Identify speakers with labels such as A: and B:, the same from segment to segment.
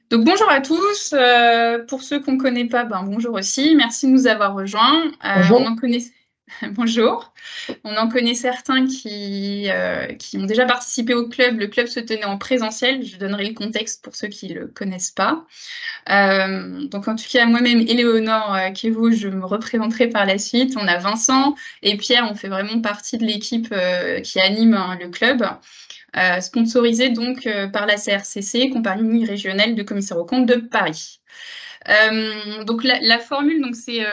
A: Donc bonjour à tous. Pour ceux qu'on ne connaît pas, bonjour aussi. Merci de nous avoir rejoints. On
B: Bonjour.
A: en connaît bonjour. On en connaît certains qui ont déjà participé au club. Le club se tenait en présentiel. Je donnerai le contexte pour ceux qui ne le connaissent pas. Donc en tout cas, moi-même, Éléonore Kévaux, je me représenterai par la suite. On a Vincent et Pierre. On fait vraiment partie de l'équipe qui anime le club. Sponsorisé donc par la CRCC, Compagnie régionale de commissaires aux comptes de Paris. Donc la formule, donc c'est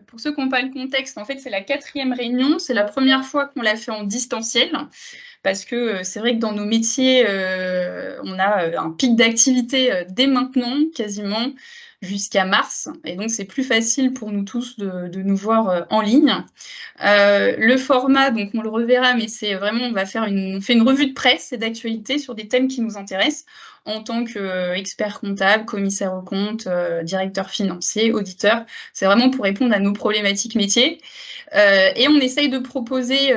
A: pour ceux qui n'ont pas le contexte, en fait c'est la 4e réunion, c'est la première fois qu'on l'a fait en distanciel, parce que c'est vrai que dans nos métiers, on a un pic d'activité dès maintenant, quasiment jusqu'à mars, et donc c'est plus facile pour nous tous de nous voir en ligne. Le format, donc on le reverra, mais c'est vraiment, on fait une revue de presse et d'actualité sur des thèmes qui nous intéressent en tant qu'expert comptable, commissaire aux comptes, directeur financier, auditeur. C'est vraiment pour répondre à nos problématiques métiers. Et on essaye de proposer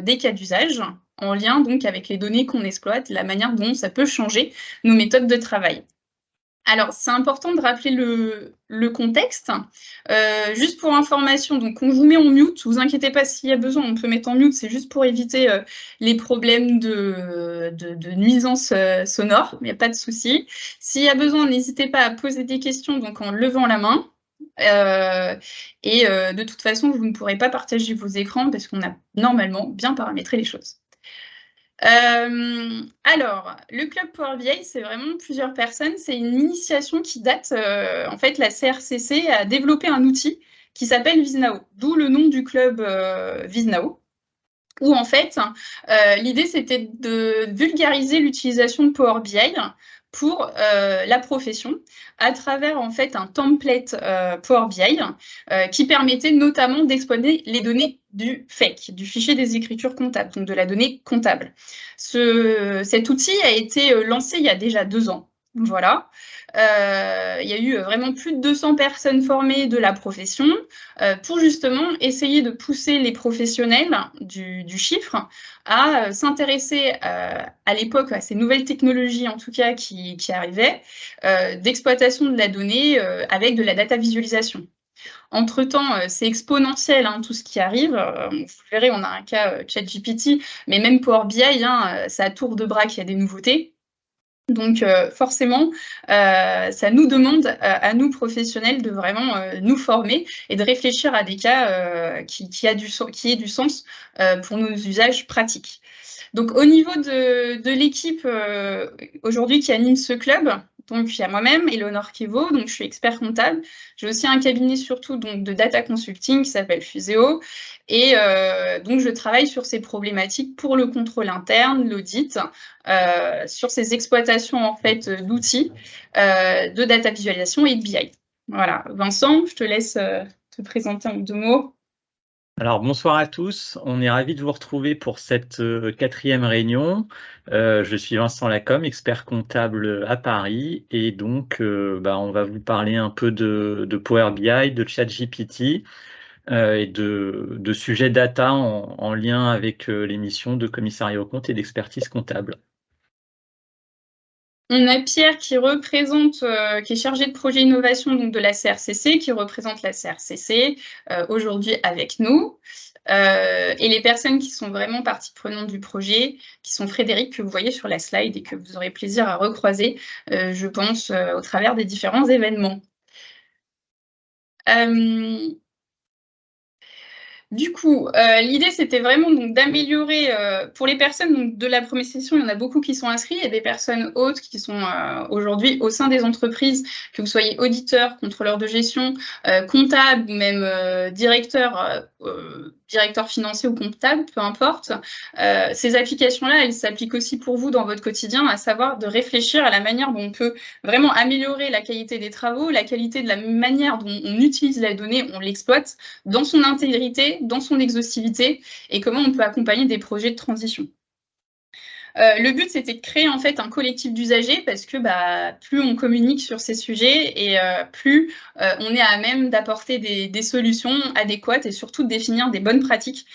A: des cas d'usage en lien donc avec les données qu'on exploite, la manière dont ça peut changer nos méthodes de travail. Alors, c'est important de rappeler le contexte. Juste pour information, donc on vous met en mute, vous inquiétez pas s'il y a besoin, on peut mettre en mute, c'est juste pour éviter les problèmes de nuisance sonore, il n'y a pas de souci. S'il y a besoin, n'hésitez pas à poser des questions donc en levant la main. De toute façon, vous ne pourrez pas partager vos écrans parce qu'on a normalement bien paramétré les choses. Alors, le club Power BI, c'est vraiment plusieurs personnes. C'est une initiation qui date, en fait, la CRCC a développé un outil qui s'appelle Viznao, d'où le nom du club Viznao, où en fait, l'idée c'était de vulgariser l'utilisation de Power BI pour la profession à travers en fait un template Power BI qui permettait notamment d'exploiter les données du FEC, du fichier des écritures comptables, donc de la donnée comptable. Cet outil a été lancé il y a déjà 2 ans. Voilà. Il y a eu vraiment plus de 200 personnes formées de la profession pour justement essayer de pousser les professionnels du chiffre à s'intéresser à l'époque à ces nouvelles technologies en tout cas qui arrivaient, d'exploitation de la donnée avec de la data visualisation. Entre-temps, c'est exponentiel tout ce qui arrive. Vous verrez, on a un cas ChatGPT, mais même Power BI, c'est à tour de bras qu'il y a des nouveautés. Donc forcément, ça nous demande à nous professionnels de vraiment nous former et de réfléchir à des cas qui aient du sens pour nos usages pratiques. Donc au niveau de l'équipe aujourd'hui qui anime ce club, donc il y a moi-même, Éléonore Kévaux, donc je suis expert comptable. J'ai aussi un cabinet surtout donc, de data consulting qui s'appelle Fuseo. Et donc je travaille sur ces problématiques pour le contrôle interne, l'audit, sur ces exploitations en fait d'outils de data visualisation et de BI. Voilà, Vincent, je te laisse te présenter en 2 mots.
C: Alors bonsoir à tous, on est ravis de vous retrouver pour cette 4e réunion. Je suis Vincent Lacombe, expert comptable à Paris, et donc on va vous parler un peu de Power BI, de ChatGPT et de sujets data en lien avec les missions de commissariat aux comptes et d'expertise comptable.
A: On a Pierre qui représente, qui est chargé de projet innovation donc de la CRCC, qui représente la CRCC aujourd'hui avec nous. Et les personnes qui sont vraiment partie prenante du projet, qui sont Frédéric, que vous voyez sur la slide et que vous aurez plaisir à recroiser, je pense, au travers des différents événements. Du coup, l'idée, c'était vraiment donc d'améliorer, pour les personnes donc, de la première session, il y en a beaucoup qui sont inscrits, et des personnes autres qui sont aujourd'hui au sein des entreprises, que vous soyez auditeur, contrôleur de gestion, comptable, ou même directeur financier ou comptable, peu importe. Ces applications-là, elles s'appliquent aussi pour vous dans votre quotidien, à savoir de réfléchir à la manière dont on peut vraiment améliorer la qualité des travaux, la qualité de la manière dont on utilise la donnée, on l'exploite, dans son intégrité, dans son exhaustivité, et comment on peut accompagner des projets de transition. Le but, c'était de créer en fait un collectif d'usagers parce que plus on communique sur ces sujets et plus on est à même d'apporter des solutions adéquates et surtout de définir des bonnes pratiques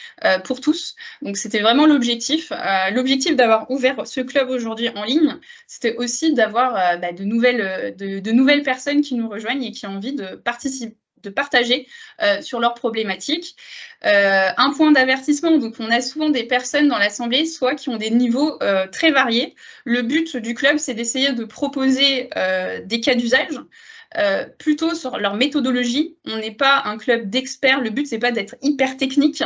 A: pour tous. Donc, c'était vraiment l'objectif. L'objectif d'avoir ouvert ce club aujourd'hui en ligne, c'était aussi d'avoir de nouvelles personnes qui nous rejoignent et qui ont envie de partager sur leurs problématiques. Un point d'avertissement, donc on a souvent des personnes dans l'Assemblée, soit qui ont des niveaux très variés. Le but du club, c'est d'essayer de proposer des cas d'usage, plutôt sur leur méthodologie. On n'est pas un club d'experts, le but, c'est pas d'être hyper technique.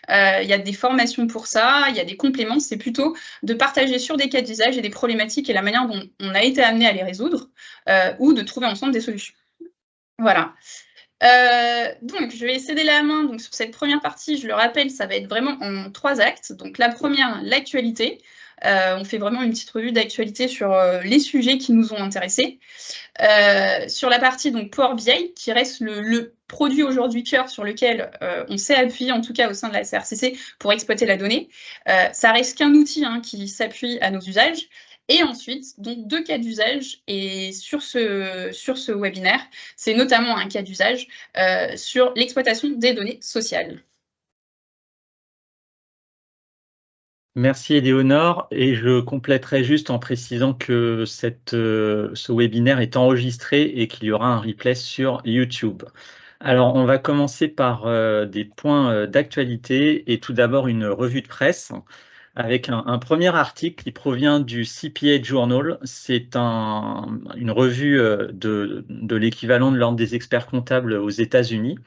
A: Il y a des formations pour ça, il y a des compléments, c'est plutôt de partager sur des cas d'usage et des problématiques et la manière dont on a été amené à les résoudre ou de trouver ensemble des solutions. Voilà. Donc, je vais céder la main donc, sur cette première partie. Je le rappelle, ça va être vraiment en 3 actes. Donc, la première, l'actualité. On fait vraiment une petite revue d'actualité sur les sujets qui nous ont intéressés. Sur la partie donc, Power BI, qui reste le produit aujourd'hui cœur sur lequel on s'est appuyé, en tout cas au sein de la CRCC, pour exploiter la donnée. Ça reste qu'un outil qui s'appuie à nos usages. Et ensuite, donc 2 cas d'usage. Et sur ce webinaire, c'est notamment un cas d'usage sur l'exploitation des données sociales.
C: Merci Éléonore, et je compléterai juste en précisant que ce webinaire est enregistré et qu'il y aura un replay sur YouTube. Alors, on va commencer par des points d'actualité et tout d'abord une revue de presse avec un premier article qui provient du CPA Journal. C'est une revue de l'équivalent de l'Ordre des experts comptables aux États-Unis,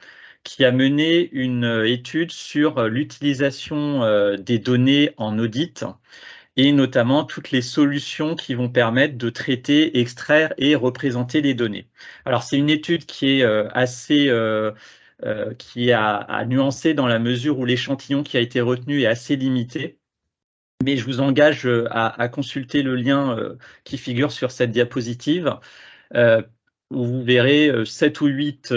C: qui a mené une étude sur l'utilisation des données en audit et notamment toutes les solutions qui vont permettre de traiter, extraire et représenter les données. Alors, c'est une étude qui est qui a nuancé dans la mesure où l'échantillon qui a été retenu est assez limité. Mais je vous engage à consulter le lien qui figure sur cette diapositive, où vous verrez 7 ou 8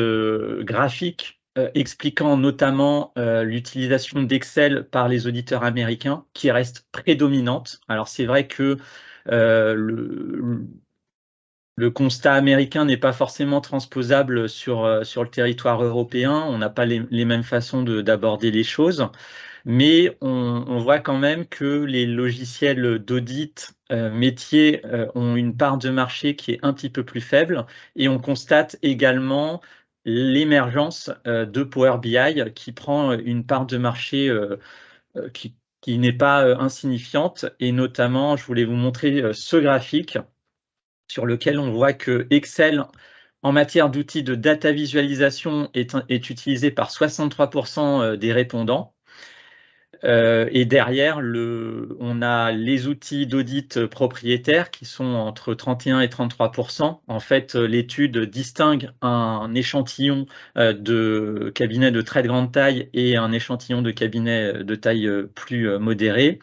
C: graphiques expliquant notamment l'utilisation d'Excel par les auditeurs américains, qui reste prédominante. Alors c'est vrai que le constat américain n'est pas forcément transposable sur le territoire européen. On n'a pas les mêmes façons d'aborder les choses. Mais on voit quand même que les logiciels d'audit métier ont une part de marché qui est un petit peu plus faible, et on constate également l'émergence de Power BI qui prend une part de marché qui n'est pas insignifiante, et notamment je voulais vous montrer ce graphique sur lequel on voit que Excel en matière d'outils de data visualisation est utilisé par 63% des répondants. Et derrière, on a les outils d'audit propriétaires qui sont entre 31 et 33%. En fait, l'étude distingue un échantillon de cabinets de très grande taille et un échantillon de cabinets de taille plus modérée.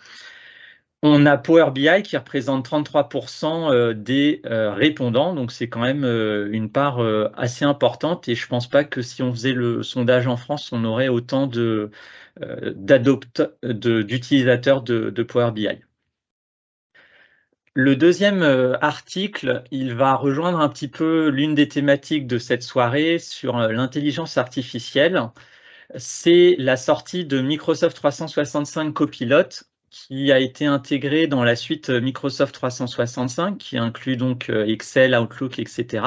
C: On a Power BI qui représente 33% des répondants, donc c'est quand même une part assez importante, et je ne pense pas que si on faisait le sondage en France, on aurait autant d'utilisateurs de Power BI. Le deuxième article, il va rejoindre un petit peu l'une des thématiques de cette soirée sur l'intelligence artificielle. C'est la sortie de Microsoft 365 Copilot, qui a été intégré dans la suite Microsoft 365, qui inclut donc Excel, Outlook, etc.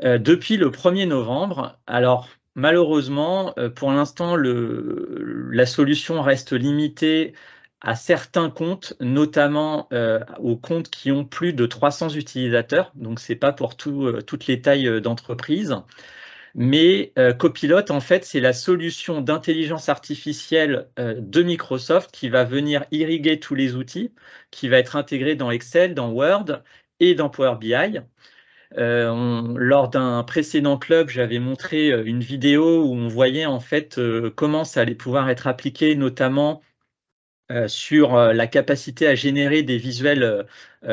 C: Depuis le 1er novembre. Alors, malheureusement, pour l'instant, la solution reste limitée à certains comptes, notamment aux comptes qui ont plus de 300 utilisateurs. Donc, ce n'est pas pour toutes les tailles d'entreprise. Mais Copilot, en fait, c'est la solution d'intelligence artificielle de Microsoft qui va venir irriguer tous les outils, qui va être intégré dans Excel, dans Word et dans Power BI. Lors d'un précédent club, j'avais montré une vidéo où on voyait en fait comment ça allait pouvoir être appliqué, notamment sur la capacité à générer des visuels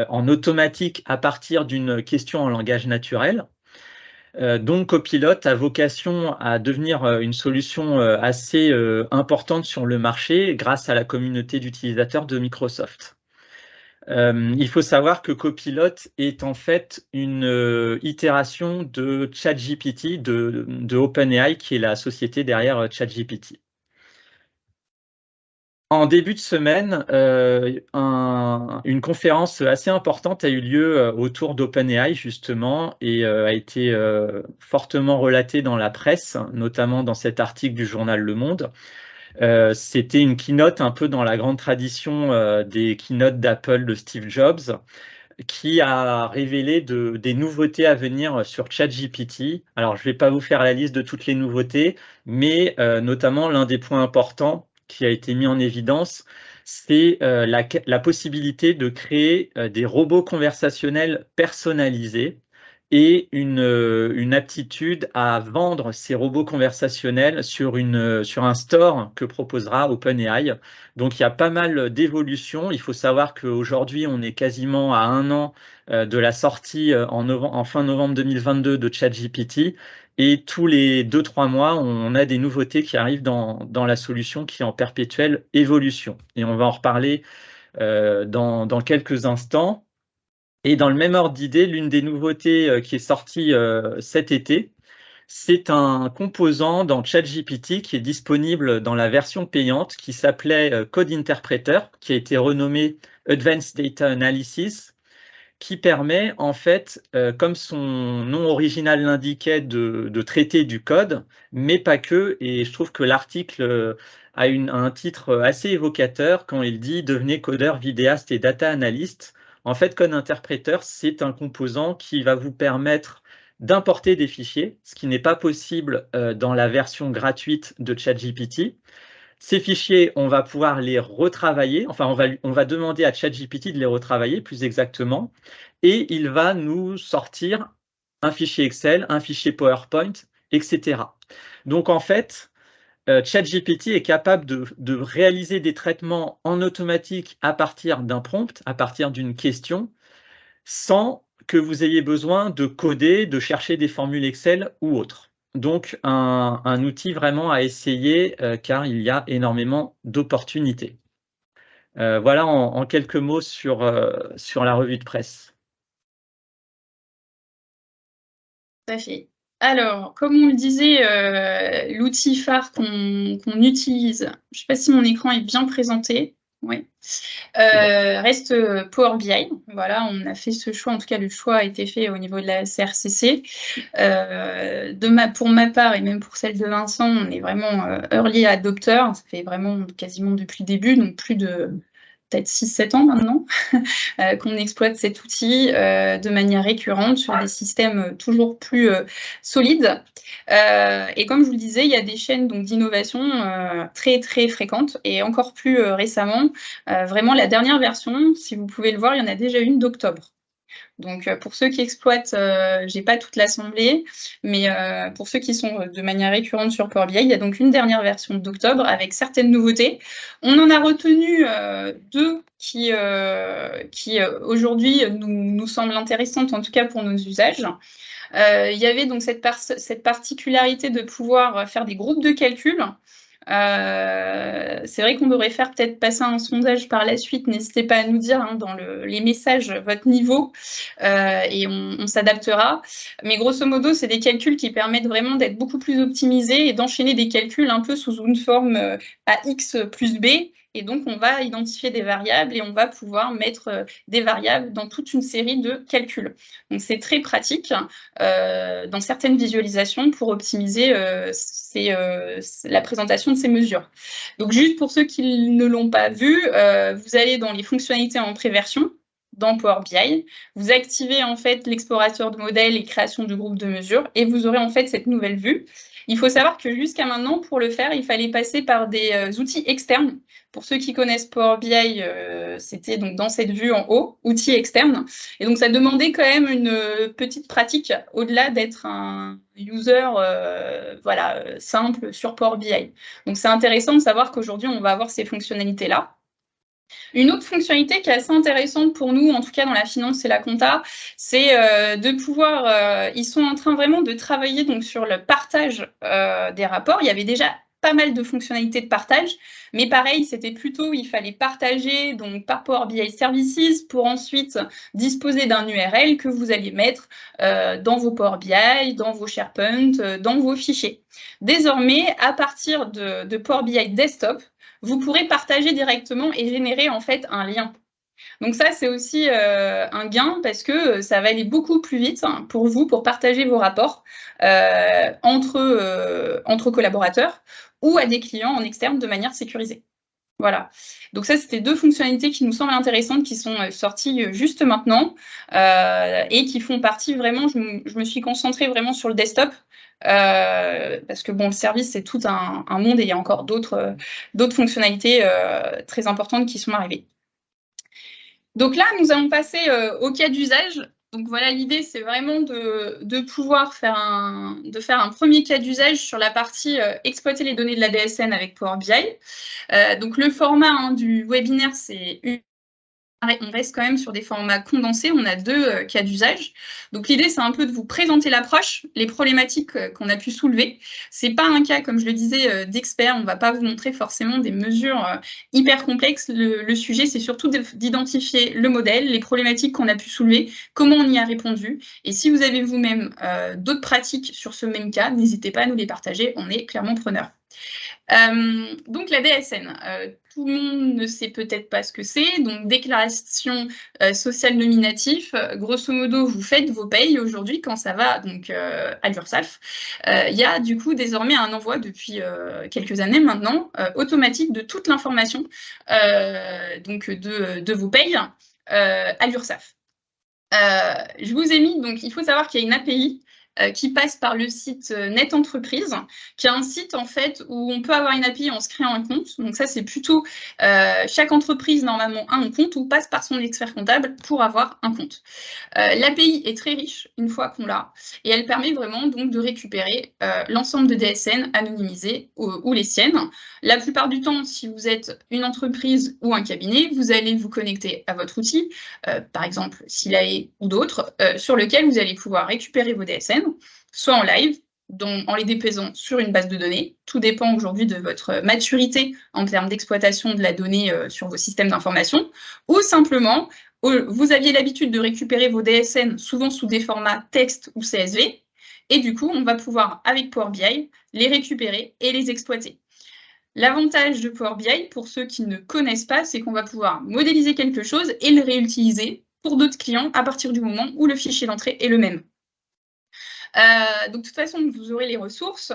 C: en automatique à partir d'une question en langage naturel. Donc Copilot a vocation à devenir une solution assez importante sur le marché grâce à la communauté d'utilisateurs de Microsoft. Il faut savoir que Copilot est en fait une itération de ChatGPT de OpenAI, qui est la société derrière ChatGPT. En début de semaine, une conférence assez importante a eu lieu autour d'OpenAI justement et a été fortement relatée dans la presse, notamment dans cet article du journal Le Monde. C'était une keynote un peu dans la grande tradition des keynotes d'Apple de Steve Jobs, qui a révélé des nouveautés à venir sur ChatGPT. Alors, je ne vais pas vous faire la liste de toutes les nouveautés, mais notamment l'un des points importants qui a été mis en évidence, c'est la possibilité de créer des robots conversationnels personnalisés et une aptitude à vendre ces robots conversationnels sur un store que proposera OpenAI. Donc, il y a pas mal d'évolutions. Il faut savoir qu'aujourd'hui, on est quasiment à 1 an de la sortie en fin novembre 2022 de ChatGPT. Et tous les 2-3 mois, on a des nouveautés qui arrivent dans la solution qui est en perpétuelle évolution. Et on va en reparler dans quelques instants. Et dans le même ordre d'idée, l'une des nouveautés qui est sortie cet été, c'est un composant dans ChatGPT qui est disponible dans la version payante qui s'appelait Code Interpreter, qui a été renommé Advanced Data Analysis, qui permet en fait, comme son nom original l'indiquait, de traiter du code, mais pas que. Et je trouve que l'article a un titre assez évocateur quand il dit « Devenez codeur, vidéaste et data analyst ». En fait, Code Interpreter, c'est un composant qui va vous permettre d'importer des fichiers, ce qui n'est pas possible dans la version gratuite de ChatGPT. Ces fichiers, on va pouvoir les retravailler, enfin on va demander à ChatGPT de les retravailler plus exactement, et il va nous sortir un fichier Excel, un fichier PowerPoint, etc. Donc en fait, ChatGPT est capable de réaliser des traitements en automatique à partir d'un prompt, à partir d'une question, sans que vous ayez besoin de coder, de chercher des formules Excel ou autres. Donc, un outil vraiment à essayer car il y a énormément d'opportunités. Voilà en quelques mots sur la revue de presse.
A: Tout à fait. Alors, comme on le disait, l'outil phare qu'on utilise, je ne sais pas si mon écran est bien présenté, oui, reste Power BI. Voilà, on a fait ce choix, en tout cas le choix a été fait au niveau de la CRCC. Pour ma part et même pour celle de Vincent, on est vraiment early adopter, ça fait vraiment quasiment depuis le début, donc plus de peut-être 6-7 ans maintenant, qu'on exploite cet outil de manière récurrente sur des systèmes toujours plus solides. Et comme je vous le disais, il y a des chaînes d'innovation très très fréquentes et encore plus récemment, vraiment la dernière version, si vous pouvez le voir, il y en a déjà une d'octobre. Donc, pour ceux qui exploitent, je n'ai pas toute l'assemblée, mais pour ceux qui sont de manière récurrente sur Power BI, il y a donc une dernière version d'octobre avec certaines nouveautés. On en a retenu 2 qui aujourd'hui nous semblent intéressantes, en tout cas pour nos usages. Il y avait donc cette particularité de pouvoir faire des groupes de calcul. C'est vrai qu'on devrait faire peut-être passer un sondage par la suite. N'hésitez pas à nous dire dans les messages votre niveau et on s'adaptera. Mais grosso modo, c'est des calculs qui permettent vraiment d'être beaucoup plus optimisés et d'enchaîner des calculs un peu sous une forme à x plus b. Et donc, on va identifier des variables et on va pouvoir mettre des variables dans toute une série de calculs. Donc, c'est très pratique dans certaines visualisations pour optimiser la présentation de ces mesures. Donc, juste pour ceux qui ne l'ont pas vu, vous allez dans les fonctionnalités en préversion dans Power BI, vous activez en fait l'explorateur de modèles et création du groupe de mesures et vous aurez en fait cette nouvelle vue. Il faut savoir que jusqu'à maintenant, pour le faire, il fallait passer par des outils externes. Pour ceux qui connaissent Power BI, c'était donc dans cette vue en haut, outils externes. Et donc, ça demandait quand même une petite pratique au-delà d'être un user simple sur Power BI. Donc, c'est intéressant de savoir qu'aujourd'hui, on va avoir ces fonctionnalités-là. Une autre fonctionnalité qui est assez intéressante pour nous, en tout cas dans la finance et la compta, c'est de pouvoir, ils sont en train vraiment de travailler donc, sur le partage des rapports. Il y avait déjà pas mal de fonctionnalités de partage, mais pareil, c'était plutôt, il fallait partager donc par Power BI Services pour ensuite disposer d'un URL que vous alliez mettre dans vos Power BI, dans vos SharePoint, dans vos fichiers. Désormais, à partir de Power BI Desktop, vous pourrez partager directement et générer en fait un lien. Donc ça, c'est aussi un gain parce que ça va aller beaucoup plus vite pour vous, pour partager vos rapports entre collaborateurs ou à des clients en externe de manière sécurisée. Voilà. Donc ça, c'était deux fonctionnalités qui nous semblent intéressantes, qui sont sorties juste maintenant et qui font partie vraiment, je me suis concentrée vraiment sur le desktop parce que bon, le service, c'est tout un monde et il y a encore d'autres fonctionnalités très importantes qui sont arrivées. Donc là, nous allons passer au cas d'usage. Donc voilà, l'idée, c'est vraiment de pouvoir faire un premier cas d'usage sur la partie exploiter les données de la DSN avec Power BI. Donc le format du webinaire, c'est on reste quand même sur des formats condensés, on a deux cas d'usage. Donc l'idée, c'est un peu de vous présenter l'approche, les problématiques qu'on a pu soulever. C'est pas un cas, comme je le disais, d'expert, on ne va pas vous montrer forcément des mesures hyper complexes. Le sujet, c'est surtout d'identifier le modèle, les problématiques qu'on a pu soulever, comment on y a répondu. Et si vous avez vous-même d'autres pratiques sur ce même cas, n'hésitez pas à nous les partager, on est clairement preneurs. Donc la DSN, tout le monde ne sait peut-être pas ce que c'est. Donc déclaration sociale nominative, grosso modo, vous faites vos payes aujourd'hui quand ça va donc à l'URSSAF. Il y a du coup désormais un envoi depuis quelques années maintenant automatique de toute l'information donc de vos payes à l'URSSAF. Je vous ai mis, donc il faut savoir qu'il y a une API qui passe par le site Net Entreprise, qui est un site en fait où on peut avoir une API en se créant un compte. Donc ça, c'est plutôt chaque entreprise normalement a un compte ou passe par son expert comptable pour avoir un compte. L'API est très riche une fois qu'on l'a et elle permet vraiment donc de récupérer l'ensemble de DSN anonymisées ou les siennes. La plupart du temps, si vous êtes une entreprise ou un cabinet, vous allez vous connecter à votre outil, par exemple Silae ou d'autres, sur lequel vous allez pouvoir récupérer vos DSN, soit en live, en les déposant sur une base de données. Tout dépend aujourd'hui de votre maturité en termes d'exploitation de la donnée sur vos systèmes d'information, ou simplement, vous aviez l'habitude de récupérer vos DSN souvent sous des formats texte ou CSV, et du coup, on va pouvoir, avec Power BI, les récupérer et les exploiter. L'avantage de Power BI, pour ceux qui ne connaissent pas, c'est qu'on va pouvoir modéliser quelque chose et le réutiliser pour d'autres clients à partir du moment où le fichier d'entrée est le même. Donc, de toute façon, vous aurez les ressources.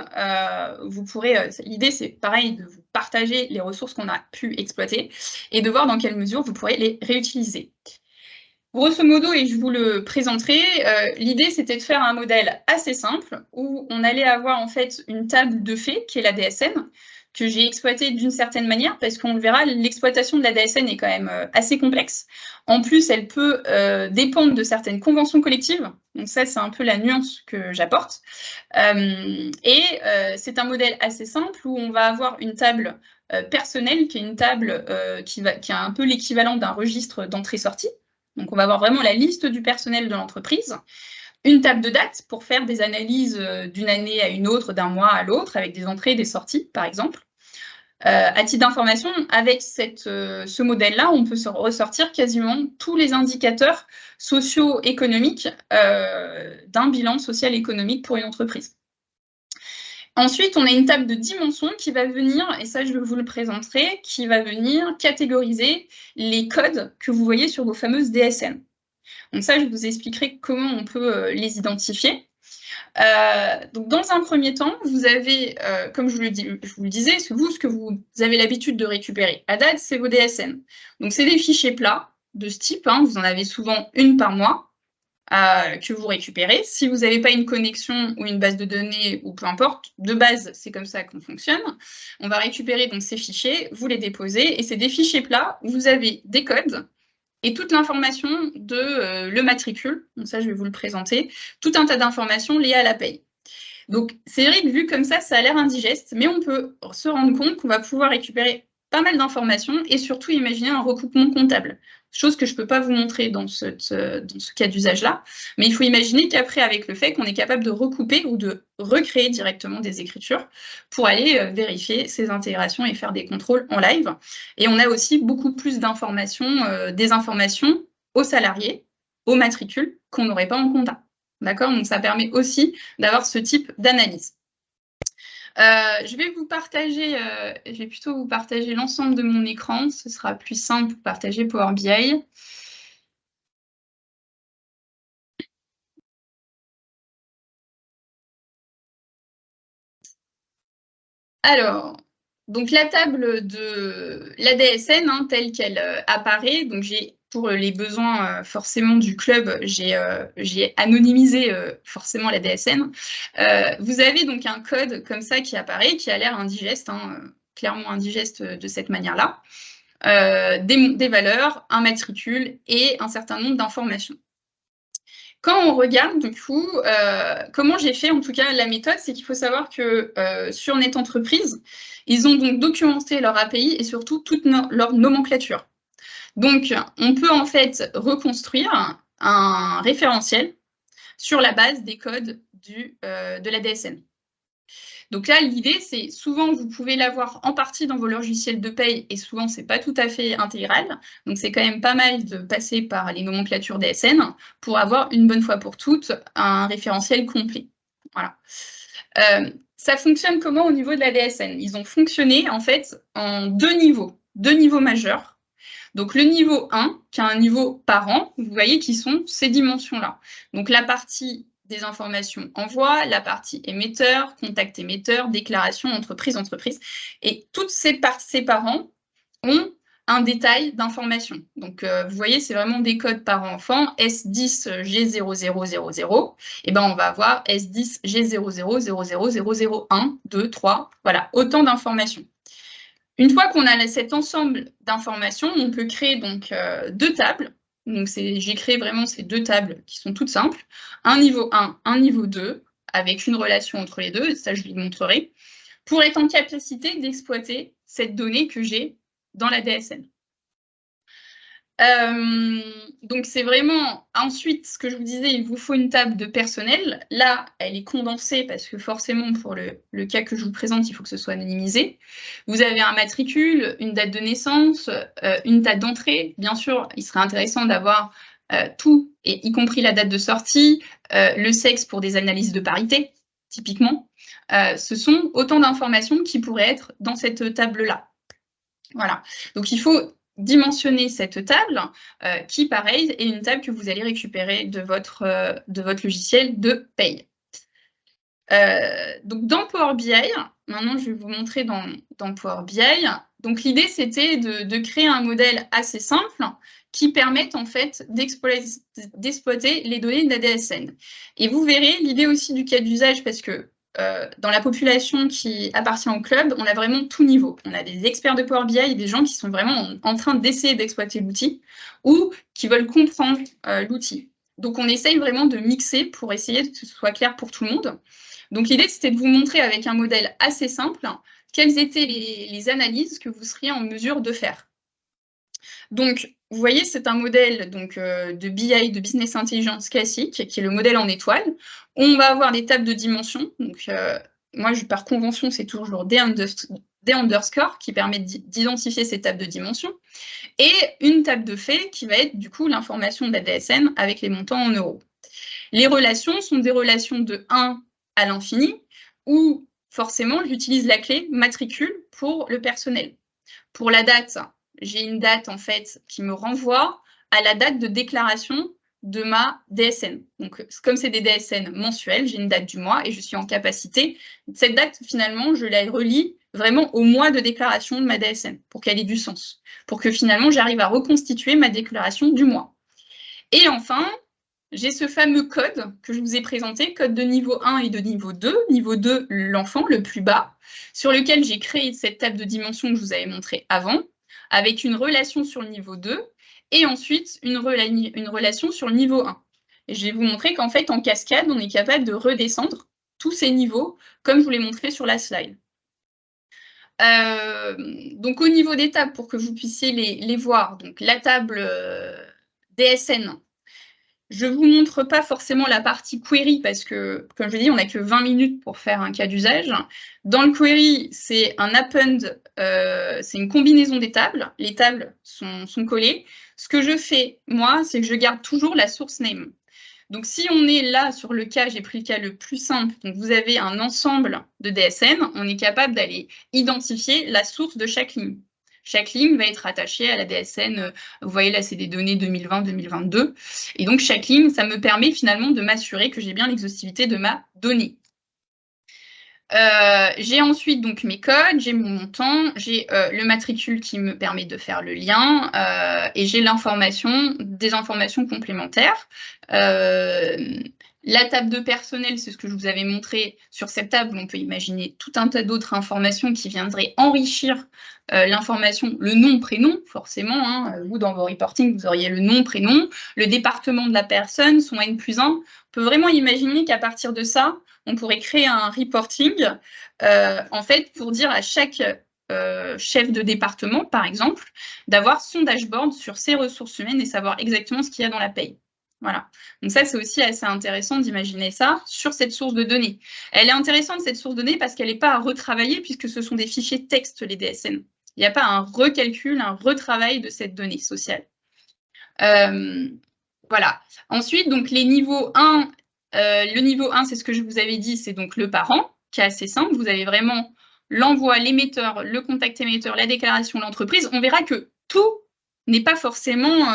A: Vous pourrez. L'idée, c'est pareil de vous partager les ressources qu'on a pu exploiter et de voir dans quelle mesure vous pourrez les réutiliser. Grosso modo, et je vous le présenterai, l'idée, c'était de faire un modèle assez simple où on allait avoir en fait une table de faits qui est la DSN, que j'ai exploité d'une certaine manière, parce qu'on le verra, l'exploitation de la DSN est quand même assez complexe. En plus, elle peut dépendre de certaines conventions collectives. Donc ça, c'est un peu la nuance que j'apporte. C'est un modèle assez simple où on va avoir une table personnelle, qui est une table qui a un peu l'équivalent d'un registre d'entrée-sortie. Donc on va avoir vraiment la liste du personnel de l'entreprise. Une table de date pour faire des analyses d'une année à une autre, d'un mois à l'autre, avec des entrées et des sorties, par exemple. À titre d'information, avec ce modèle-là, on peut ressortir quasiment tous les indicateurs socio-économiques d'un bilan social-économique pour une entreprise. Ensuite, on a une table de dimensions qui va venir, et ça je vous le présenterai, qui va venir catégoriser les codes que vous voyez sur vos fameuses DSN. Donc ça, je vous expliquerai comment on peut les identifier. Donc dans un premier temps, vous avez, comme je vous le disais, ce que vous avez l'habitude de récupérer à date, c'est vos DSN. Donc c'est des fichiers plats de ce type, vous en avez souvent une par mois que vous récupérez. Si vous n'avez pas une connexion ou une base de données, ou peu importe, de base, c'est comme ça qu'on fonctionne. On va récupérer donc ces fichiers, vous les déposez, et c'est des fichiers plats où vous avez des codes, et toute l'information de le matricule, donc ça je vais vous le présenter, tout un tas d'informations liées à la paye. Donc c'est vrai que vu comme ça a l'air indigeste, mais on peut se rendre compte qu'on va pouvoir récupérer pas mal d'informations et surtout imaginer un recoupement comptable. chose que je ne peux pas vous montrer dans ce cas d'usage-là. Mais il faut imaginer qu'après, avec le fait qu'on est capable de recouper ou de recréer directement des écritures pour aller vérifier ces intégrations et faire des contrôles en live. Et on a aussi beaucoup plus d'informations, des informations aux salariés, aux matricules, qu'on n'aurait pas en compta. D'accord? Donc, ça permet aussi d'avoir ce type d'analyse. Je vais plutôt vous partager l'ensemble de mon écran. Ce sera plus simple pour partager Power BI. Alors, donc la table de l'ADSN telle qu'elle apparaît, donc j'ai pour les besoins forcément du club, j'ai anonymisé forcément l'ADSN. Vous avez donc un code comme ça qui apparaît, qui a l'air indigeste, clairement indigeste de cette manière-là. Des valeurs, un matricule et un certain nombre d'informations. Quand on regarde, du coup, comment j'ai fait, en tout cas, la méthode, c'est qu'il faut savoir que sur NetEntreprise, ils ont donc documenté leur API et surtout toute leur nomenclature. Donc, on peut en fait reconstruire un référentiel sur la base des codes de la DSN. Donc là, l'idée, c'est souvent, vous pouvez l'avoir en partie dans vos logiciels de paye et souvent, ce n'est pas tout à fait intégral. Donc, c'est quand même pas mal de passer par les nomenclatures DSN pour avoir une bonne fois pour toutes un référentiel complet. Voilà. Ça fonctionne comment au niveau de la DSN? Ils ont fonctionné en fait en deux niveaux majeurs. Donc, le niveau 1, qui est un niveau parent, vous voyez qui sont ces dimensions-là. Donc, la partie des informations envoi, la partie émetteur, contact émetteur, déclaration, entreprise. Et toutes ces parents ont un détail d'information. Donc, vous voyez, c'est vraiment des codes parent-enfant, S10G0000. Et ben, on va avoir S10G000001, 2, 3, voilà, autant d'informations. Une fois qu'on a cet ensemble d'informations, on peut créer donc deux tables. Donc, j'ai créé vraiment ces deux tables qui sont toutes simples. Un niveau 1, un niveau 2, avec une relation entre les deux, ça je vous le montrerai, pour être en capacité d'exploiter cette donnée que j'ai dans la DSN. Donc, c'est vraiment, ensuite, ce que je vous disais, il vous faut une table de personnel. Là, elle est condensée parce que forcément, pour le cas que je vous présente, il faut que ce soit anonymisé. Vous avez un matricule, une date de naissance, une date d'entrée. Bien sûr, il serait intéressant d'avoir tout, et y compris la date de sortie, le sexe pour des analyses de parité, typiquement. Ce sont autant d'informations qui pourraient être dans cette table-là. Voilà. Donc, il faut dimensionner cette table qui, pareil, est une table que vous allez récupérer de votre logiciel de paye. Donc, dans Power BI, maintenant, je vais vous montrer dans Power BI. Donc, l'idée, c'était de créer un modèle assez simple qui permette, en fait, d'exploiter les données de la DSN. Et vous verrez l'idée aussi du cas d'usage, parce que dans la population qui appartient au club, on a vraiment tout niveau. On a des experts de Power BI et des gens qui sont vraiment en train d'essayer d'exploiter l'outil ou qui veulent comprendre l'outil. Donc, on essaye vraiment de mixer pour essayer que ce soit clair pour tout le monde. Donc, l'idée, c'était de vous montrer avec un modèle assez simple quelles étaient les analyses que vous seriez en mesure de faire. Donc, vous voyez, c'est un modèle donc, de BI, de Business Intelligence classique, qui est le modèle en étoile. On va avoir des tables de dimensions. Donc, moi, par convention, c'est toujours des underscores qui permettent d'identifier ces tables de dimensions. Et une table de fait qui va être, du coup, l'information de la DSN avec les montants en euros. Les relations sont des relations de 1 à l'infini, où, forcément, j'utilise la clé matricule pour le personnel. Pour la date, j'ai une date, en fait, qui me renvoie à la date de déclaration de ma DSN. Donc, comme c'est des DSN mensuelles, j'ai une date du mois et je suis en capacité. Cette date, finalement, je la relie vraiment au mois de déclaration de ma DSN pour qu'elle ait du sens, pour que finalement, j'arrive à reconstituer ma déclaration du mois. Et enfin, j'ai ce fameux code que je vous ai présenté, code de niveau 1 et de niveau 2. Niveau 2, l'enfant, le plus bas, sur lequel j'ai créé cette table de dimensions que je vous avais montrée avant, avec une relation sur le niveau 2 et ensuite une relation sur le niveau 1. Et je vais vous montrer qu'en fait, en cascade, on est capable de redescendre tous ces niveaux, comme je vous l'ai montré sur la slide. Donc, au niveau des tables, pour que vous puissiez les voir, donc la table DSN, je ne vous montre pas forcément la partie query parce que, comme je l'ai dit, on n'a que 20 minutes pour faire un cas d'usage. Dans le query, c'est un append, c'est une combinaison des tables. Les tables sont collées. Ce que je fais, moi, c'est que je garde toujours la source name. Donc, si on est là sur le cas, j'ai pris le cas le plus simple, donc vous avez un ensemble de DSN, on est capable d'aller identifier la source de chaque ligne. Chaque ligne va être attachée à la DSN, vous voyez là, c'est des données 2020-2022. Et donc, chaque ligne, ça me permet finalement de m'assurer que j'ai bien l'exhaustivité de ma donnée. J'ai ensuite donc mes codes, j'ai mon montant, j'ai le matricule qui me permet de faire le lien et j'ai l'information, des informations complémentaires. La table de personnel, c'est ce que je vous avais montré. Sur cette table, on peut imaginer tout un tas d'autres informations qui viendraient enrichir l'information, le nom, prénom, forcément. Hein. Vous, dans vos reporting, vous auriez le nom, prénom, le département de la personne, son N+1. On peut vraiment imaginer qu'à partir de ça, on pourrait créer un reporting, en fait, pour dire à chaque chef de département, par exemple, d'avoir son dashboard sur ses ressources humaines et savoir exactement ce qu'il y a dans la paye. Voilà. Donc ça, c'est aussi assez intéressant d'imaginer ça sur cette source de données. Elle est intéressante, cette source de données, parce qu'elle n'est pas à retravailler, puisque ce sont des fichiers texte, les DSN. Il n'y a pas un recalcul, un retravail de cette donnée sociale. Voilà. Ensuite, donc les niveaux 1, le niveau 1, c'est ce que je vous avais dit, c'est donc le parent, qui est assez simple. Vous avez vraiment l'envoi, l'émetteur, le contact émetteur, la déclaration, l'entreprise. On verra que tout n'est pas forcément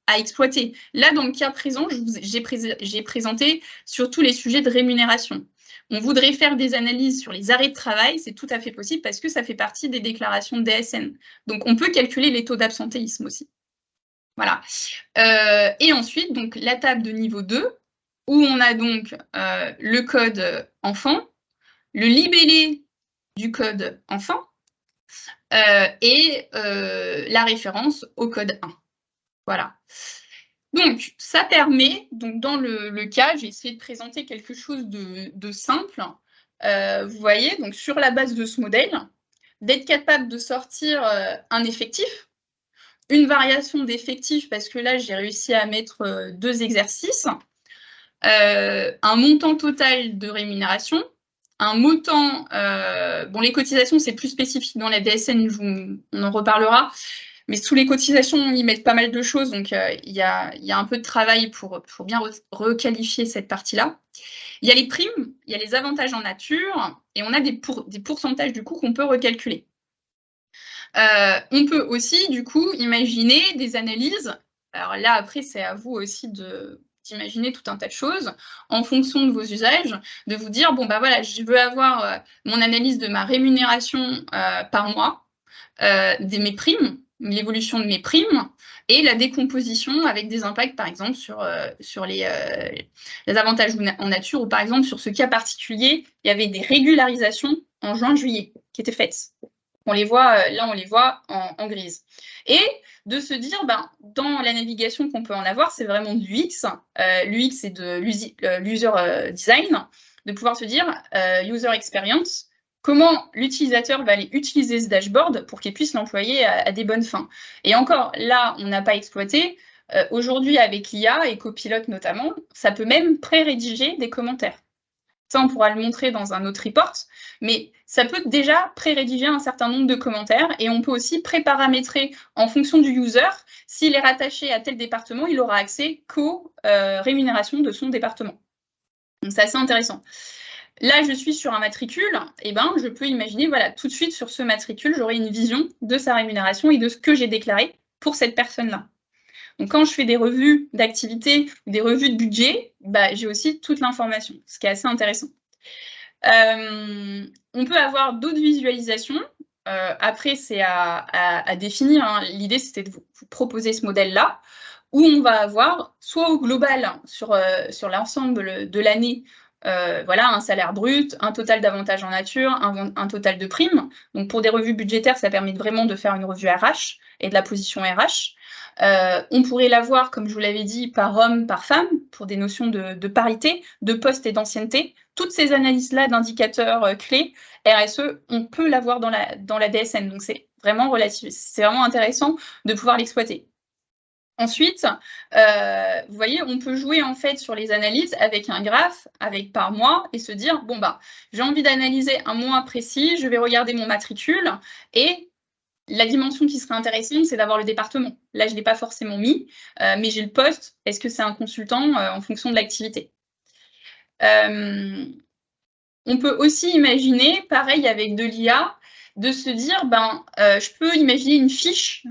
A: à exploiter. Là, dans le cas présent, j'ai présenté sur tous les sujets de rémunération. On voudrait faire des analyses sur les arrêts de travail, c'est tout à fait possible parce que ça fait partie des déclarations de DSN. Donc, on peut calculer les taux d'absentéisme aussi. Voilà. Et ensuite, donc, la table de niveau 2, où on a donc le code enfant, le libellé du code enfant et la référence au code 1. Voilà. Donc, ça permet, donc dans le cas, j'ai essayé de présenter quelque chose de simple. Vous voyez, donc sur la base de ce modèle, d'être capable de sortir un effectif, une variation d'effectif, parce que là, j'ai réussi à mettre 2 exercices, un montant total de rémunération, un montant, bon, les cotisations, c'est plus spécifique dans la DSN, on en reparlera, mais sous les cotisations, ils mettent pas mal de choses, donc il y a un peu de travail pour bien requalifier cette partie-là. Il y a les primes, il y a les avantages en nature, et on a des pourcentages du coup qu'on peut recalculer. On peut aussi, du coup, imaginer des analyses. Alors là, après, c'est à vous aussi d'imaginer tout un tas de choses en fonction de vos usages, de vous dire, bon, bah voilà, je veux avoir mon analyse de ma rémunération par mois, de mes primes, l'évolution de mes primes, et la décomposition avec des impacts, par exemple, sur les avantages en nature, ou par exemple, sur ce cas particulier, il y avait des régularisations en juin-juillet qui étaient faites. On les voit, là, on les voit en grise. Et de se dire, ben, dans la navigation qu'on peut en avoir, c'est vraiment de l'UX. L'UX, c'est de l'user design, de pouvoir se dire, user experience, comment l'utilisateur va aller utiliser ce dashboard pour qu'il puisse l'employer à des bonnes fins. Et encore, là, on n'a pas exploité. Aujourd'hui, avec l'IA et Copilot notamment, ça peut même pré-rédiger des commentaires. Ça, on pourra le montrer dans un autre report, mais ça peut déjà pré-rédiger un certain nombre de commentaires et on peut aussi pré-paramétrer en fonction du user. S'il est rattaché à tel département, il aura accès qu'aux rémunérations de son département. Donc, c'est assez intéressant. Là, je suis sur un matricule, et ben, je peux imaginer, voilà, tout de suite sur ce matricule, j'aurai une vision de sa rémunération et de ce que j'ai déclaré pour cette personne-là. Donc, quand je fais des revues d'activité ou des revues de budget, bah, j'ai aussi toute l'information, ce qui est assez intéressant. On peut avoir d'autres visualisations. Après, c'est à définir. Hein. L'idée, c'était de vous proposer ce modèle-là, où on va avoir, soit au global, sur l'ensemble de l'année, voilà, un salaire brut, un total d'avantages en nature, un total de primes. Donc pour des revues budgétaires, ça permet vraiment de faire une revue RH et de la position RH. On pourrait l'avoir, comme je vous l'avais dit, par homme, par femme, pour des notions de parité, de poste et d'ancienneté. Toutes ces analyses-là d'indicateurs clés, RSE, on peut l'avoir dans la DSN. Donc c'est vraiment intéressant de pouvoir l'exploiter. Ensuite, vous voyez, on peut jouer en fait sur les analyses avec un graphe, avec par mois, et se dire, bon bah, j'ai envie d'analyser un mois précis, je vais regarder mon matricule, et la dimension qui serait intéressante, c'est d'avoir le département. Là, je ne l'ai pas forcément mis, mais j'ai le poste. Est-ce que c'est un consultant en fonction de l'activité? On peut aussi imaginer, pareil avec de l'IA, de se dire, je peux imaginer une fiche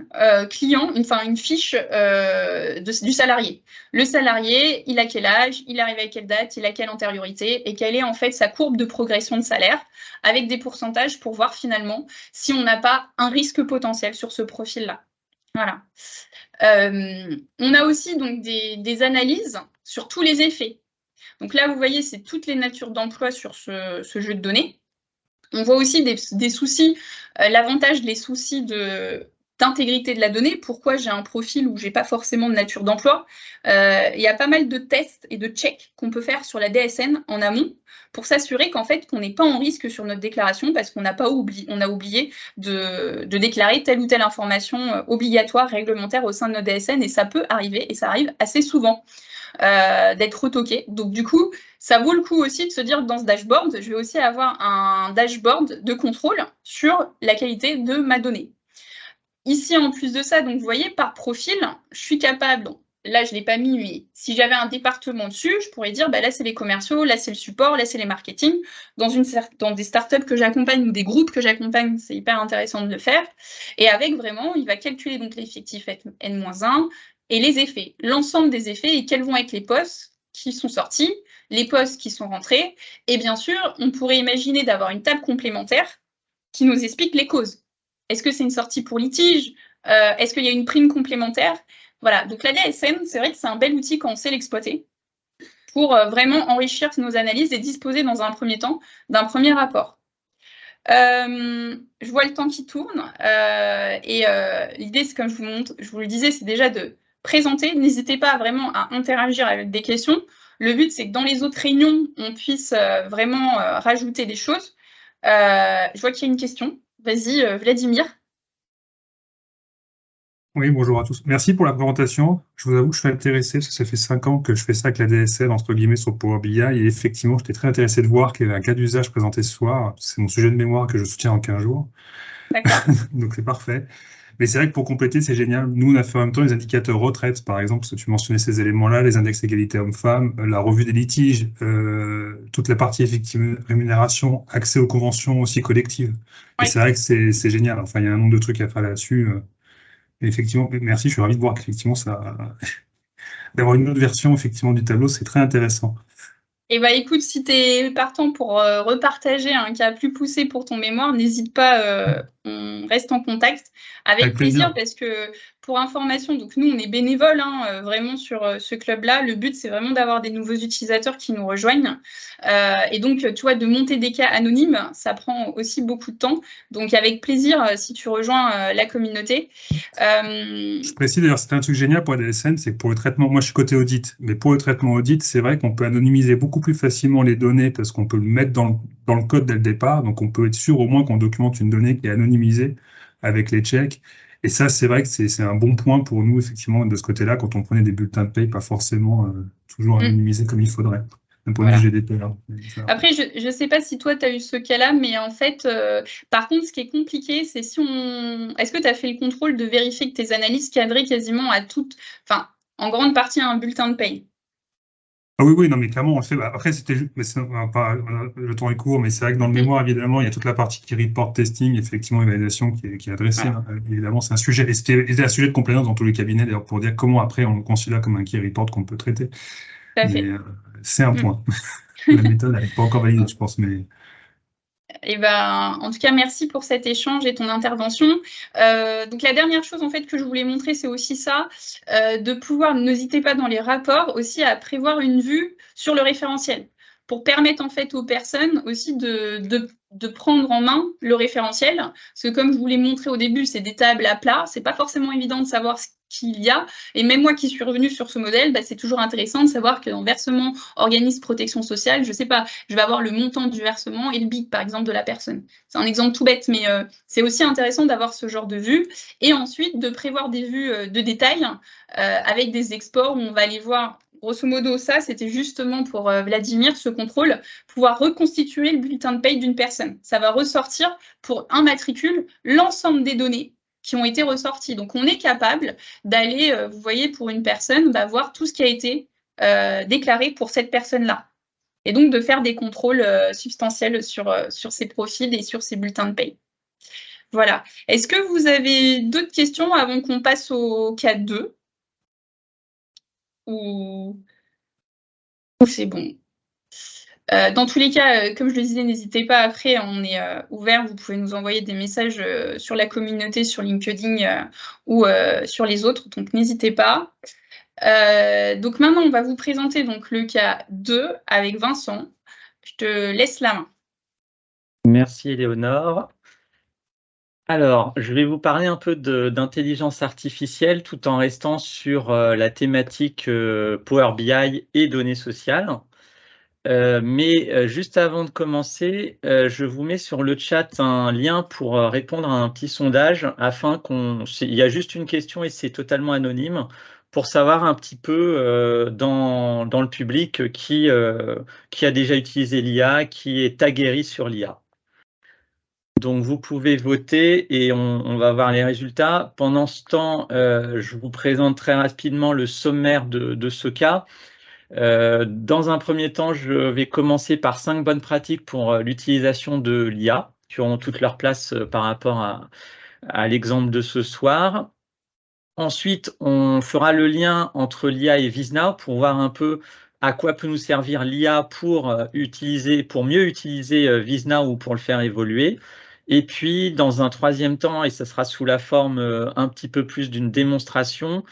A: client, une fiche du salarié. Le salarié, il a quel âge, il arrive à quelle date, il a quelle antériorité, et quelle est en fait sa courbe de progression de salaire, avec des pourcentages pour voir finalement si on n'a pas un risque potentiel sur ce profil-là. Voilà. On a aussi donc des analyses sur tous les effets. Donc là, vous voyez, c'est toutes les natures d'emploi sur ce jeu de données. On voit aussi des soucis, l'avantage des soucis d'intégrité de la donnée. Pourquoi j'ai un profil où je n'ai pas forcément de nature d'emploi? Il y a pas mal de tests et de checks qu'on peut faire sur la DSN en amont pour s'assurer qu'en fait, qu'on n'est pas en risque sur notre déclaration parce qu'on a oublié de déclarer telle ou telle information obligatoire, réglementaire au sein de notre DSN, et ça peut arriver, et ça arrive assez souvent. D'être retoqué. Donc du coup, ça vaut le coup aussi de se dire que dans ce dashboard, je vais aussi avoir un dashboard de contrôle sur la qualité de ma donnée. Ici, en plus de ça, donc vous voyez, par profil, je suis capable, là je ne l'ai pas mis, mais si j'avais un département dessus, je pourrais dire, là c'est les commerciaux, là c'est le support, là c'est les marketing. Dans des startups que j'accompagne ou des groupes que j'accompagne, c'est hyper intéressant de le faire. Et avec vraiment, il va calculer donc l'effectif N-1, et les effets, l'ensemble des effets et quels vont être les postes qui sont sortis, les postes qui sont rentrés. Et bien sûr, on pourrait imaginer d'avoir une table complémentaire qui nous explique les causes. Est-ce que c'est une sortie pour litige? Est-ce qu'il y a une prime complémentaire? Voilà, donc la DSN, c'est vrai que c'est un bel outil quand on sait l'exploiter pour vraiment enrichir nos analyses et disposer dans un premier temps d'un premier rapport. Je vois le temps qui tourne et l'idée, c'est comme je vous le disais, c'est déjà de présenter. N'hésitez pas vraiment à interagir avec des questions. Le but, c'est que dans les autres réunions, on puisse vraiment rajouter des choses. Je vois qu'il y a une question. Vas-y, Vladimir.
B: Oui, bonjour à tous. Merci pour la présentation. Je vous avoue que je suis intéressé, parce que ça fait 5 ans que je fais ça avec la DSN, entre guillemets, sur Power BI, et effectivement, j'étais très intéressé de voir qu'il y avait un cas d'usage présenté ce soir. C'est mon sujet de mémoire que je soutiens en 15 jours.
A: D'accord.
B: Donc, c'est parfait. Mais c'est vrai que pour compléter, c'est génial. Nous, on a fait en même temps les indicateurs retraite, par exemple, parce que tu mentionnais ces éléments-là, les index égalité hommes-femmes, la revue des litiges, toute la partie effective rémunération, accès aux conventions aussi collectives.
A: Oui.
B: Et c'est vrai que c'est génial. Enfin, il y a un nombre de trucs à faire là-dessus. Effectivement, merci, je suis ravi de voir qu'effectivement, d'avoir une autre version effectivement du tableau, c'est très intéressant.
A: Et écoute, si tu es partant pour repartager un cas plus poussé pour ton mémoire, n'hésite pas, on reste en contact avec plaisir, parce que pour information, donc nous on est bénévoles vraiment sur ce club-là. Le but, c'est vraiment d'avoir des nouveaux utilisateurs qui nous rejoignent. Et donc, tu vois, de monter des cas anonymes, ça prend aussi beaucoup de temps. Donc, avec plaisir, si tu rejoins la communauté.
B: Je précise d'ailleurs, c'est un truc génial pour la DSN, c'est que pour le traitement, moi je suis côté audit, mais pour le traitement audit, c'est vrai qu'on peut anonymiser beaucoup plus facilement les données parce qu'on peut le mettre dans le code dès le départ. Donc, on peut être sûr au moins qu'on documente une donnée qui est anonymisée avec les checks. Et ça, c'est vrai que c'est un bon point pour nous, effectivement, de ce côté-là, quand on prenait des bulletins de paye, pas forcément toujours anonymisés comme il faudrait. D'un point de vue GDPR.
A: Après, je ne sais pas si toi, tu as eu ce cas-là, mais en fait, par contre, ce qui est compliqué, c'est si on... Est-ce que tu as fait le contrôle de vérifier que tes analyses cadraient quasiment à toutes... Enfin, en grande partie à un bulletin de paye?
B: Ah oui, non, mais clairement, on le fait. Après, c'était juste, mais le temps est court, mais c'est vrai que dans le mémoire, évidemment, il y a toute la partie qui report testing, effectivement, évaluation qui est adressée.
A: Voilà.
B: Évidemment, c'est un sujet, et c'était un sujet de compliance dans tous les cabinets, d'ailleurs, pour dire comment après on le considère comme un key report qu'on peut traiter. Mais c'est un point. La méthode, elle n'est pas encore validée, je pense, mais...
A: Et en tout cas, merci pour cet échange et ton intervention. Donc, la dernière chose en fait que je voulais montrer, c'est aussi ça, de pouvoir, n'hésitez pas dans les rapports aussi à prévoir une vue sur le référentiel. pour permettre en fait aux personnes aussi de prendre en main le référentiel. Parce que comme je vous l'ai montré au début, c'est des tables à plat, c'est pas forcément évident de savoir ce qu'il y a. Et même moi qui suis revenue sur ce modèle, bah, c'est toujours intéressant de savoir que dans versement, organisme, protection sociale, je sais pas, je vais avoir le montant du versement et le BIC par exemple de la personne. C'est un exemple tout bête, mais c'est aussi intéressant d'avoir ce genre de vue. Et ensuite de prévoir des vues de détail avec des exports où on va aller voir. Grosso modo, ça, c'était justement pour Vladimir, ce contrôle, pouvoir reconstituer le bulletin de paye d'une personne. Ça va ressortir pour un matricule l'ensemble des données qui ont été ressorties. Donc, on est capable d'aller, vous voyez, pour une personne, bah, voir tout ce qui a été déclaré pour cette personne-là. Et donc, de faire des contrôles substantiels sur ces profils et sur ces bulletins de paye. Voilà. Est-ce que vous avez d'autres questions avant qu'on passe au cas 2 ? Ou c'est bon. Dans tous les cas, comme je le disais, n'hésitez pas, après, on est ouvert, vous pouvez nous envoyer des messages sur la communauté, sur LinkedIn ou sur les autres, donc n'hésitez pas. Donc maintenant, on va vous présenter donc, le cas 2 avec Vincent. Je te laisse la main.
C: Merci Éléonore. Alors, je vais vous parler un peu d'intelligence artificielle tout en restant sur la thématique Power BI et données sociales. Mais juste avant de commencer, je vous mets sur le chat un lien pour répondre à un petit sondage afin il y a juste une question et c'est totalement anonyme pour savoir un petit peu dans le public qui a déjà utilisé l'IA, qui est aguerri sur l'IA. Donc, vous pouvez voter et on va voir les résultats. Pendant ce temps, je vous présente très rapidement le sommaire de ce cas. Dans un premier temps, je vais commencer par 5 bonnes pratiques pour l'utilisation de l'IA, qui auront toute leur place par rapport à l'exemple de ce soir. Ensuite, on fera le lien entre l'IA et VizNow pour voir un peu à quoi peut nous servir l'IA pour mieux utiliser VizNow ou pour le faire évoluer. Et puis, dans un troisième temps, et ça sera sous la forme un petit peu plus d'une démonstration,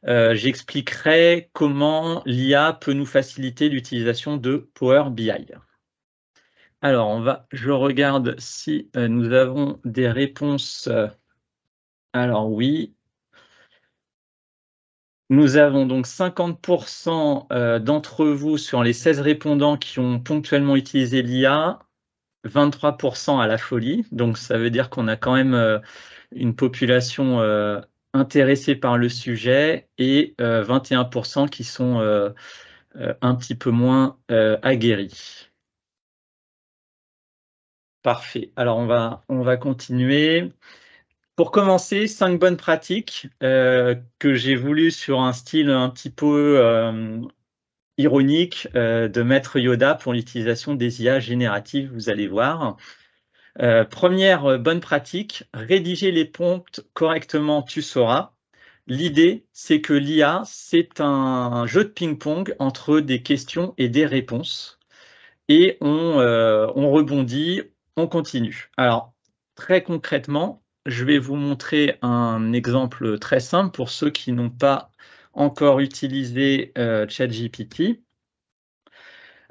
C: j'expliquerai comment l'IA peut nous faciliter l'utilisation de Power BI. Alors, je regarde si nous avons des réponses. Alors oui. Nous avons donc 50% d'entre vous sur les 16 répondants qui ont ponctuellement utilisé l'IA, 23% à la folie. Donc, ça veut dire qu'on a quand même une population intéressés par le sujet et 21% qui sont un petit peu moins aguerris. Parfait. Alors, on va continuer. Pour commencer, 5 bonnes pratiques que j'ai voulu sur un style un petit peu ironique de Maître Yoda pour l'utilisation des IA génératives, vous allez voir. Première bonne pratique, rédiger les prompts correctement, tu sauras. L'idée, c'est que l'IA, c'est un jeu de ping-pong entre des questions et des réponses. Et on rebondit, on continue. Alors, très concrètement, je vais vous montrer un exemple très simple pour ceux qui n'ont pas encore utilisé ChatGPT.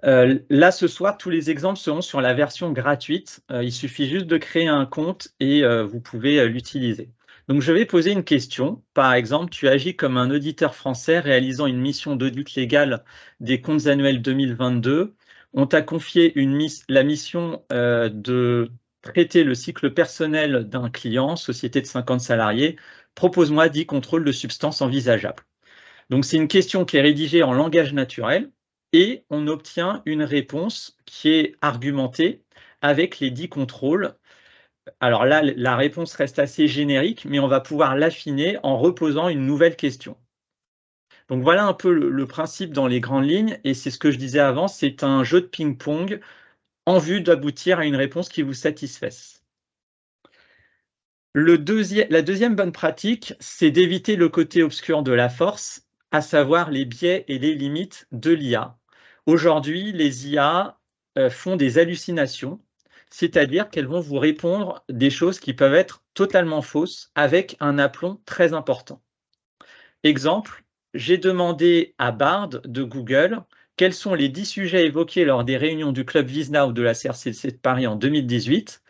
C: Là, ce soir, tous les exemples seront sur la version gratuite. Il suffit juste de créer un compte et vous pouvez l'utiliser. Donc, je vais poser une question. Par exemple, tu agis comme un auditeur français réalisant une mission d'audit légal des comptes annuels 2022. On t'a confié la mission de traiter le cycle personnel d'un client, société de 50 salariés. Propose-moi 10 contrôles de substances envisageables. Donc, c'est une question qui est rédigée en langage naturel et on obtient une réponse qui est argumentée avec les 10 contrôles. Alors là, la réponse reste assez générique, mais on va pouvoir l'affiner en reposant une nouvelle question. Donc voilà un peu le principe dans les grandes lignes, et c'est ce que je disais avant, c'est un jeu de ping-pong en vue d'aboutir à une réponse qui vous satisfasse. La deuxième bonne pratique, c'est d'éviter le côté obscur de la force, à savoir les biais et les limites de l'IA. Aujourd'hui, les IA font des hallucinations, c'est-à-dire qu'elles vont vous répondre des choses qui peuvent être totalement fausses avec un aplomb très important. Exemple, j'ai demandé à Bard de Google quels sont les 10 sujets évoqués lors des réunions du club VizNow de la CRCC de Paris en 2018.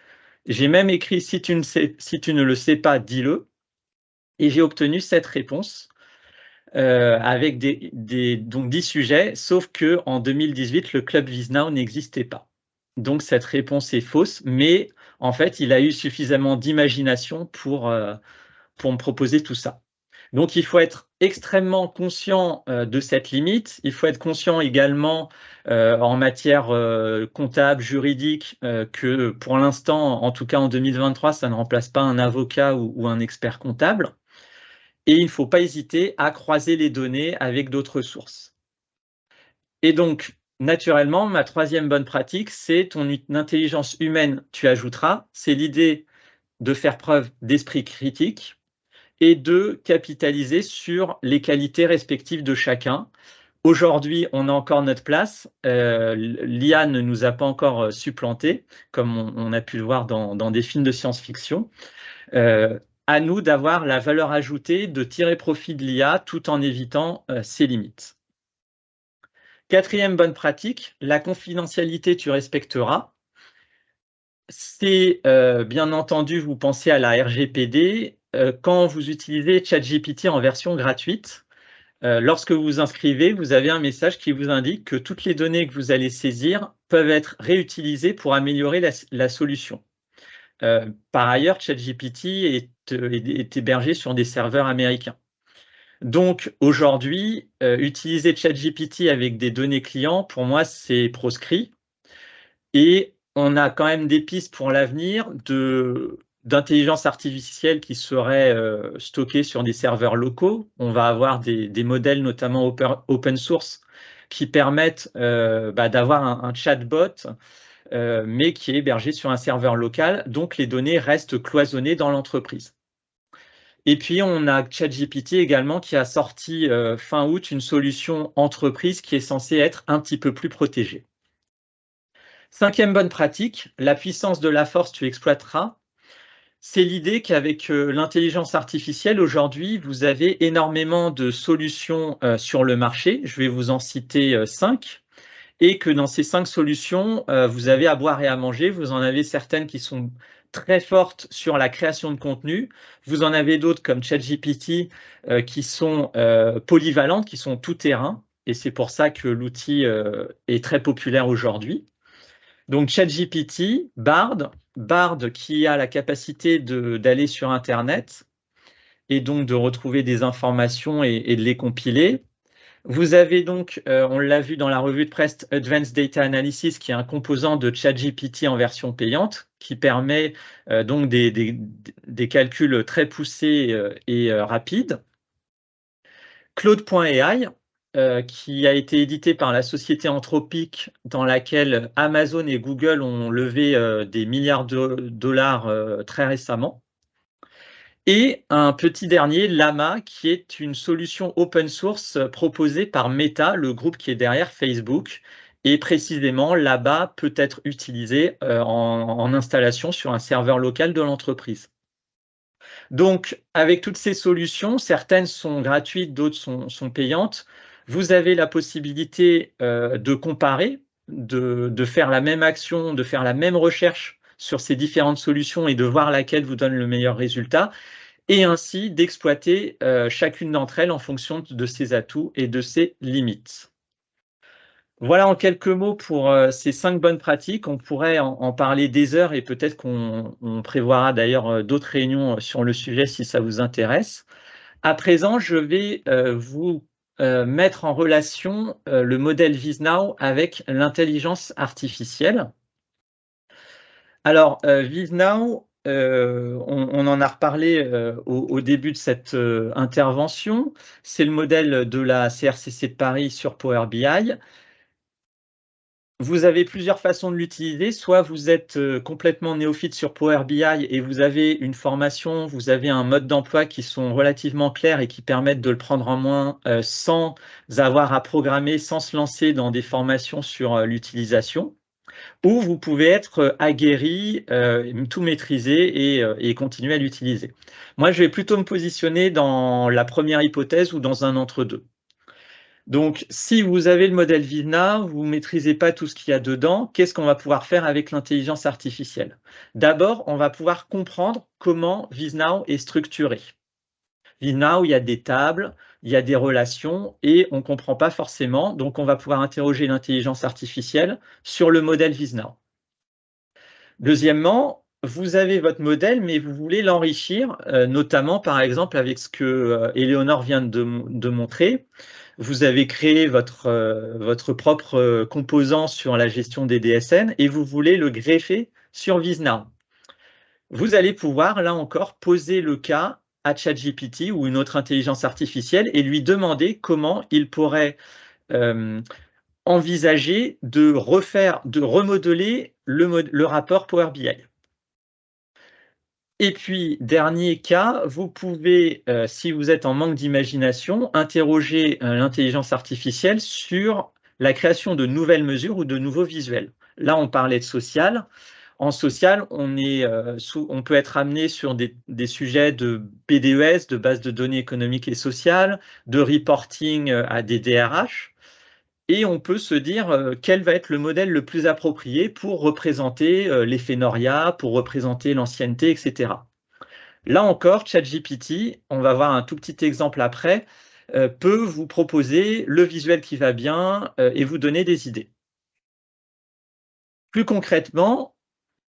C: J'ai même écrit « si tu ne le sais pas, dis-le ». Et j'ai obtenu 7 réponses avec donc 10 sujets, sauf qu'en 2018, le club VizNow n'existait pas. Donc cette réponse est fausse, mais en fait, il a eu suffisamment d'imagination pour me proposer tout ça. Donc, il faut être extrêmement conscient de cette limite. Il faut être conscient également en matière comptable, juridique, que pour l'instant, en tout cas en 2023, ça ne remplace pas un avocat ou un expert comptable. Et il ne faut pas hésiter à croiser les données avec d'autres sources. Et donc, naturellement, ma troisième bonne pratique, c'est ton intelligence humaine, tu ajouteras. C'est l'idée de faire preuve d'esprit critique et de capitaliser sur les qualités respectives de chacun. Aujourd'hui, on a encore notre place. L'IA ne nous a pas encore supplantés, comme on a pu le voir dans des films de science-fiction. À nous d'avoir la valeur ajoutée, de tirer profit de l'IA tout en évitant ses limites. Quatrième bonne pratique, la confidentialité, tu respecteras. C'est bien entendu, vous pensez à la RGPD, quand vous utilisez ChatGPT en version gratuite, lorsque vous vous inscrivez, vous avez un message qui vous indique que toutes les données que vous allez saisir peuvent être réutilisées pour améliorer la solution. Par ailleurs, ChatGPT est hébergé sur des serveurs américains. Donc aujourd'hui, utiliser ChatGPT avec des données clients, pour moi, c'est proscrit. Et on a quand même des pistes pour l'avenir d'intelligence artificielle qui seraient stockées sur des serveurs locaux. On va avoir des modèles, notamment open source, qui permettent d'avoir un chatbot, mais qui est hébergé sur un serveur local. Donc, les données restent cloisonnées dans l'entreprise. Et puis, on a ChatGPT également qui a sorti fin août une solution entreprise qui est censée être un petit peu plus protégée. Cinquième bonne pratique, la puissance de la force, tu exploiteras. C'est l'idée qu'avec l'intelligence artificielle, aujourd'hui, vous avez énormément de solutions sur le marché. Je vais vous en citer 5. Et que dans ces 5 solutions, vous avez à boire et à manger. Vous en avez certaines qui sont très fortes sur la création de contenu. Vous en avez d'autres comme ChatGPT qui sont polyvalentes, qui sont tout terrain. Et c'est pour ça que l'outil est très populaire aujourd'hui. Donc ChatGPT, Bard qui a la capacité d'aller sur Internet et donc de retrouver des informations et de les compiler. Vous avez donc, on l'a vu dans la revue de presse, Advanced Data Analysis, qui est un composant de ChatGPT en version payante, qui permet donc des calculs très poussés et rapides. Claude.ai, qui a été édité par la société Anthropic, dans laquelle Amazon et Google ont levé des milliards de dollars très récemment. Et un petit dernier, Llama, qui est une solution open source proposée par Meta, le groupe qui est derrière Facebook. Et précisément, là-bas, peut être utilisé en installation sur un serveur local de l'entreprise. Donc, avec toutes ces solutions, certaines sont gratuites, d'autres sont payantes. Vous avez la possibilité de comparer, de faire la même action, de faire la même recherche sur ces différentes solutions et de voir laquelle vous donne le meilleur résultat, et ainsi d'exploiter chacune d'entre elles en fonction de ses atouts et de ses limites. Voilà en quelques mots pour ces 5 bonnes pratiques. On pourrait en parler des heures et peut-être qu'on prévoira d'ailleurs d'autres réunions sur le sujet si ça vous intéresse. À présent, je vais vous mettre en relation le modèle VizNow avec l'intelligence artificielle. Alors, VizNow, on en a reparlé au début de cette intervention. C'est le modèle de la CRCC de Paris sur Power BI. Vous avez plusieurs façons de l'utiliser. Soit vous êtes complètement néophyte sur Power BI et vous avez une formation, vous avez un mode d'emploi qui sont relativement clairs et qui permettent de le prendre en main sans avoir à programmer, sans se lancer dans des formations sur l'utilisation. Ou vous pouvez être aguerri, tout maîtriser et continuer à l'utiliser. Moi, je vais plutôt me positionner dans la première hypothèse ou dans un entre-deux. Donc, si vous avez le modèle VisNow, vous ne maîtrisez pas tout ce qu'il y a dedans, qu'est-ce qu'on va pouvoir faire avec l'intelligence artificielle? D'abord, on va pouvoir comprendre comment VisNow est structuré. VisNow, il y a des tables, il y a des relations et on ne comprend pas forcément, donc on va pouvoir interroger l'intelligence artificielle sur le modèle VisNow. Deuxièmement, vous avez votre modèle, mais vous voulez l'enrichir, notamment par exemple avec ce que Éléonore vient de montrer. Vous avez créé votre propre composant sur la gestion des DSN et vous voulez le greffer sur VisNow. Vous allez pouvoir, là encore, poser le cas à ChatGPT ou une autre intelligence artificielle et lui demander comment il pourrait envisager de remodeler le rapport Power BI. Et puis, dernier cas, vous pouvez, si vous êtes en manque d'imagination, interroger l'intelligence artificielle sur la création de nouvelles mesures ou de nouveaux visuels. Là, on parlait de social. En social, on peut être amené sur des sujets de BDES, de base de données économiques et sociales, de reporting à des DRH. Et on peut se dire quel va être le modèle le plus approprié pour représenter l'effet Noria, pour représenter l'ancienneté, etc. Là encore, ChatGPT, on va voir un tout petit exemple après, peut vous proposer le visuel qui va bien et vous donner des idées. Plus concrètement,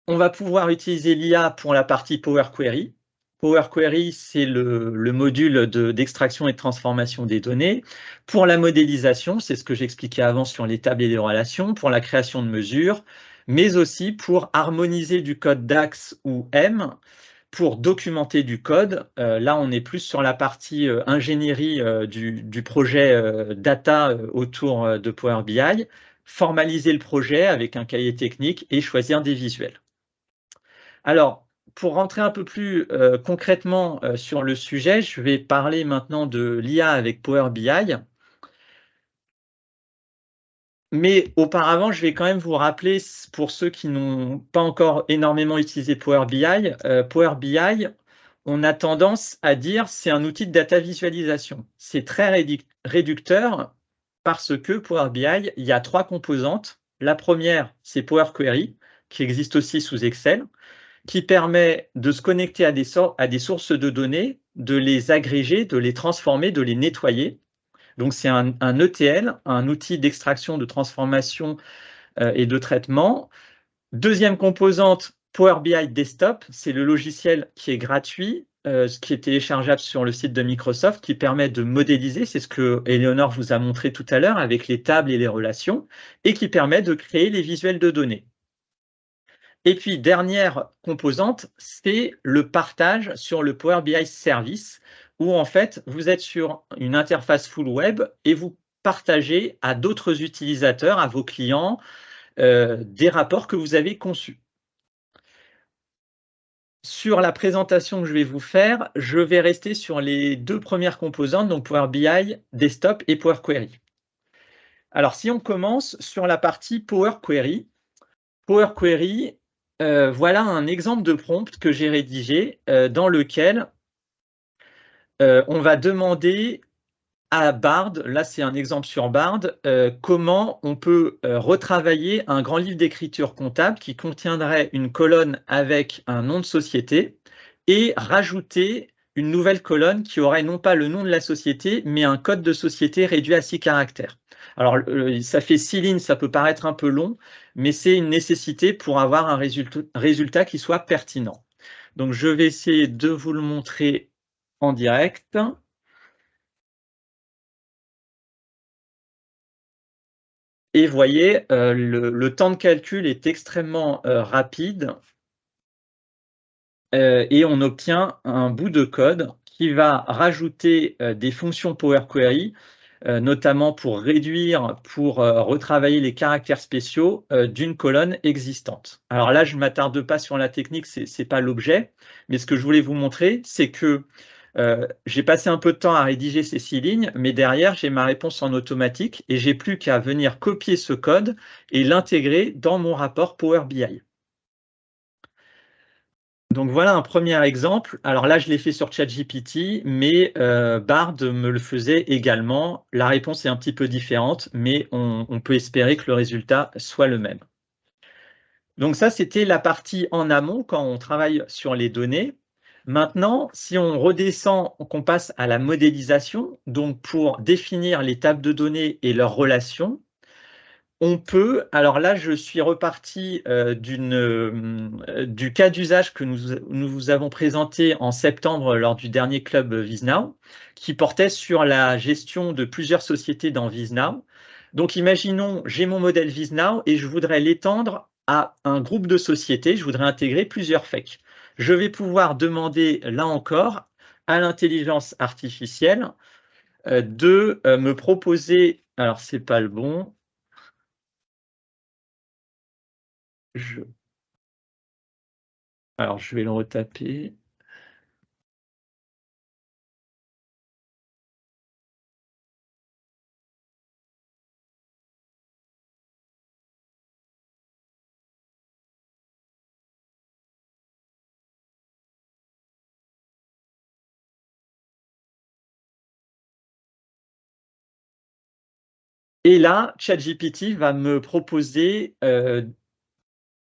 C: on va pouvoir utiliser l'IA pour la partie Power Query. Power Query, c'est le module d'extraction et de transformation des données. Pour la modélisation, c'est ce que j'expliquais avant sur les tables et les relations, pour la création de mesures, mais aussi pour harmoniser du code DAX ou M, pour documenter du code. Là, on est plus sur la partie ingénierie du projet data autour de Power BI, formaliser le projet avec un cahier technique et choisir des visuels. Alors, pour rentrer un peu plus concrètement sur le sujet, je vais parler maintenant de l'IA avec Power BI. Mais auparavant, je vais quand même vous rappeler, pour ceux qui n'ont pas encore énormément utilisé Power BI, on a tendance à dire c'est un outil de data visualisation. C'est très réducteur parce que Power BI, il y a 3 composantes. La première, c'est Power Query, qui existe aussi sous Excel, qui permet de se connecter à des sources de données, de les agréger, de les transformer, de les nettoyer. Donc, c'est un ETL, un outil d'extraction, de transformation et de traitement. Deuxième composante, Power BI Desktop, c'est le logiciel qui est gratuit, qui est téléchargeable sur le site de Microsoft, qui permet de modéliser, c'est ce que Éléonore vous a montré tout à l'heure avec les tables et les relations, et qui permet de créer les visuels de données. Et puis, dernière composante, c'est le partage sur le Power BI Service, où en fait, vous êtes sur une interface full web et vous partagez à d'autres utilisateurs, à vos clients, des rapports que vous avez conçus. Sur la présentation que je vais vous faire, je vais rester sur les 2 premières composantes, donc Power BI Desktop et Power Query. Alors, si on commence sur la partie Power Query, voilà un exemple de prompt que j'ai rédigé dans lequel on va demander à Bard, là c'est un exemple sur Bard, comment on peut retravailler un grand livre d'écriture comptable qui contiendrait une colonne avec un nom de société et rajouter une nouvelle colonne qui aurait non pas le nom de la société, mais un code de société réduit à 6 caractères. Alors, ça fait 6 lignes, ça peut paraître un peu long, mais c'est une nécessité pour avoir un résultat qui soit pertinent. Donc, je vais essayer de vous le montrer en direct. Et vous voyez, le temps de calcul est extrêmement rapide et on obtient un bout de code qui va rajouter des fonctions Power Query, notamment pour réduire, pour retravailler les caractères spéciaux d'une colonne existante. Alors là, je ne m'attarde pas sur la technique, ce n'est pas l'objet, mais ce que je voulais vous montrer, c'est que j'ai passé un peu de temps à rédiger ces 6 lignes, mais derrière, j'ai ma réponse en automatique et j'ai plus qu'à venir copier ce code et l'intégrer dans mon rapport Power BI. Donc voilà un premier exemple. Alors là, je l'ai fait sur ChatGPT, mais Bard me le faisait également. La réponse est un petit peu différente, mais on peut espérer que le résultat soit le même. Donc ça, c'était la partie en amont quand on travaille sur les données. Maintenant, si on redescend, qu'on passe à la modélisation, donc pour définir les tables de données et leurs relations, on peut, alors là, je suis reparti du cas d'usage que nous vous avons présenté en septembre lors du dernier club VizNow, qui portait sur la gestion de plusieurs sociétés dans VizNow. Donc, imaginons, j'ai mon modèle VizNow et je voudrais l'étendre à un groupe de sociétés, je voudrais intégrer plusieurs FEC. Je vais pouvoir demander, là encore, à l'intelligence artificielle de me proposer, alors c'est pas le bon, alors, je vais le retaper. Et là, ChatGPT va me proposer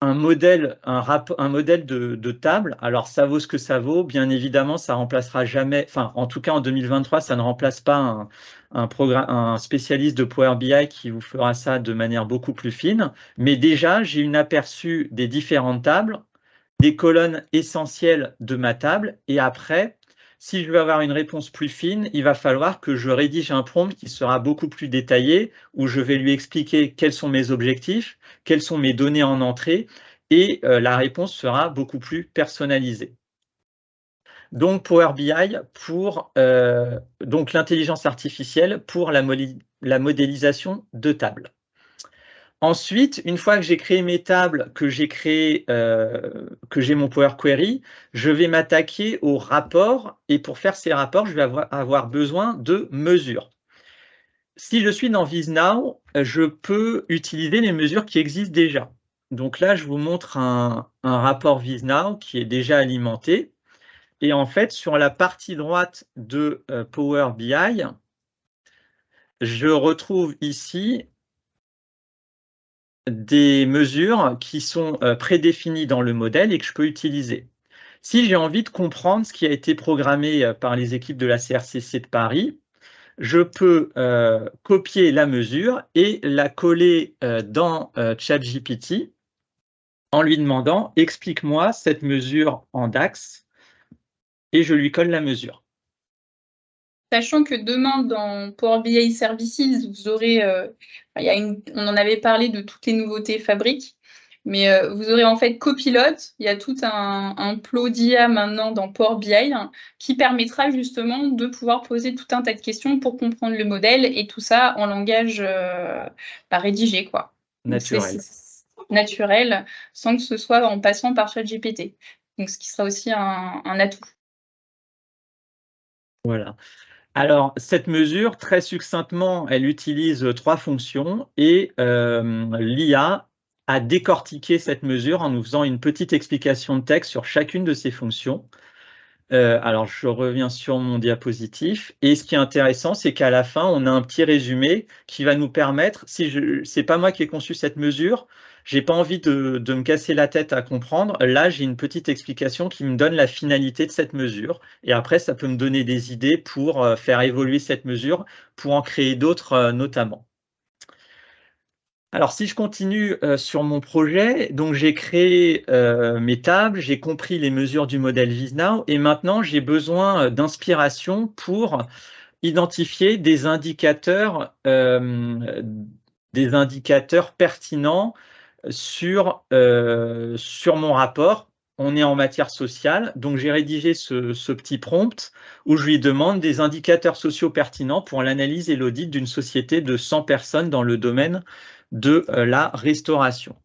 C: un modèle de table. Alors, ça vaut ce que ça vaut. Bien évidemment, ça remplacera jamais, enfin, en tout cas en 2023, ça ne remplace pas un spécialiste de Power BI qui vous fera ça de manière beaucoup plus fine. Mais déjà, j'ai une aperçu des différentes tables, des colonnes essentielles de ma table. Et après, si je veux avoir une réponse plus fine, il va falloir que je rédige un prompt qui sera beaucoup plus détaillé, où je vais lui expliquer quels sont mes objectifs, quelles sont mes données en entrée, et la réponse sera beaucoup plus personnalisée. Donc Power BI pour donc l'intelligence artificielle pour la modélisation de tables. Ensuite, une fois que j'ai créé mes tables, que j'ai mon Power Query, je vais m'attaquer aux rapports. Et pour faire ces rapports, je vais avoir besoin de mesures. Si je suis dans VizNow, je peux utiliser les mesures qui existent déjà. Donc là, je vous montre un rapport VizNow qui est déjà alimenté. Et en fait, sur la partie droite de Power BI, je retrouve ici des mesures qui sont prédéfinies dans le modèle et que je peux utiliser. Si j'ai envie de comprendre ce qui a été programmé par les équipes de la CRCC de Paris, je peux copier la mesure et la coller dans ChatGPT en lui demandant « Explique-moi cette mesure en DAX » et je lui colle la mesure.
A: Sachant que demain, dans Power BI Services, vous aurez, on en avait parlé de toutes les nouveautés Fabric, mais vous aurez en fait Copilot. Il y a tout un plot d'IA maintenant dans Power BI qui permettra justement de pouvoir poser tout un tas de questions pour comprendre le modèle et tout ça en langage rédigé, quoi.
C: Naturel.
A: Naturel, sans que ce soit en passant par ChatGPT. Donc, ce qui sera aussi un atout.
C: Voilà. Alors, cette mesure, très succinctement, elle utilise 3 fonctions et l'IA a décortiqué cette mesure en nous faisant une petite explication de texte sur chacune de ces fonctions. Alors, je reviens sur mon diapositive. Et ce qui est intéressant, c'est qu'à la fin, on a un petit résumé qui va nous permettre, c'est pas moi qui ai conçu cette mesure, j'ai pas envie de me casser la tête à comprendre. Là, j'ai une petite explication qui me donne la finalité de cette mesure. Et après, ça peut me donner des idées pour faire évoluer cette mesure, pour en créer d'autres notamment. Alors, si je continue sur mon projet, donc j'ai créé mes tables, j'ai compris les mesures du modèle VizNow et maintenant j'ai besoin d'inspiration pour identifier des indicateurs pertinents sur mon rapport. On est en matière sociale, donc j'ai rédigé ce petit prompt où je lui demande des indicateurs sociaux pertinents pour l'analyse et l'audit d'une société de 100 personnes dans le domaine de la restauration.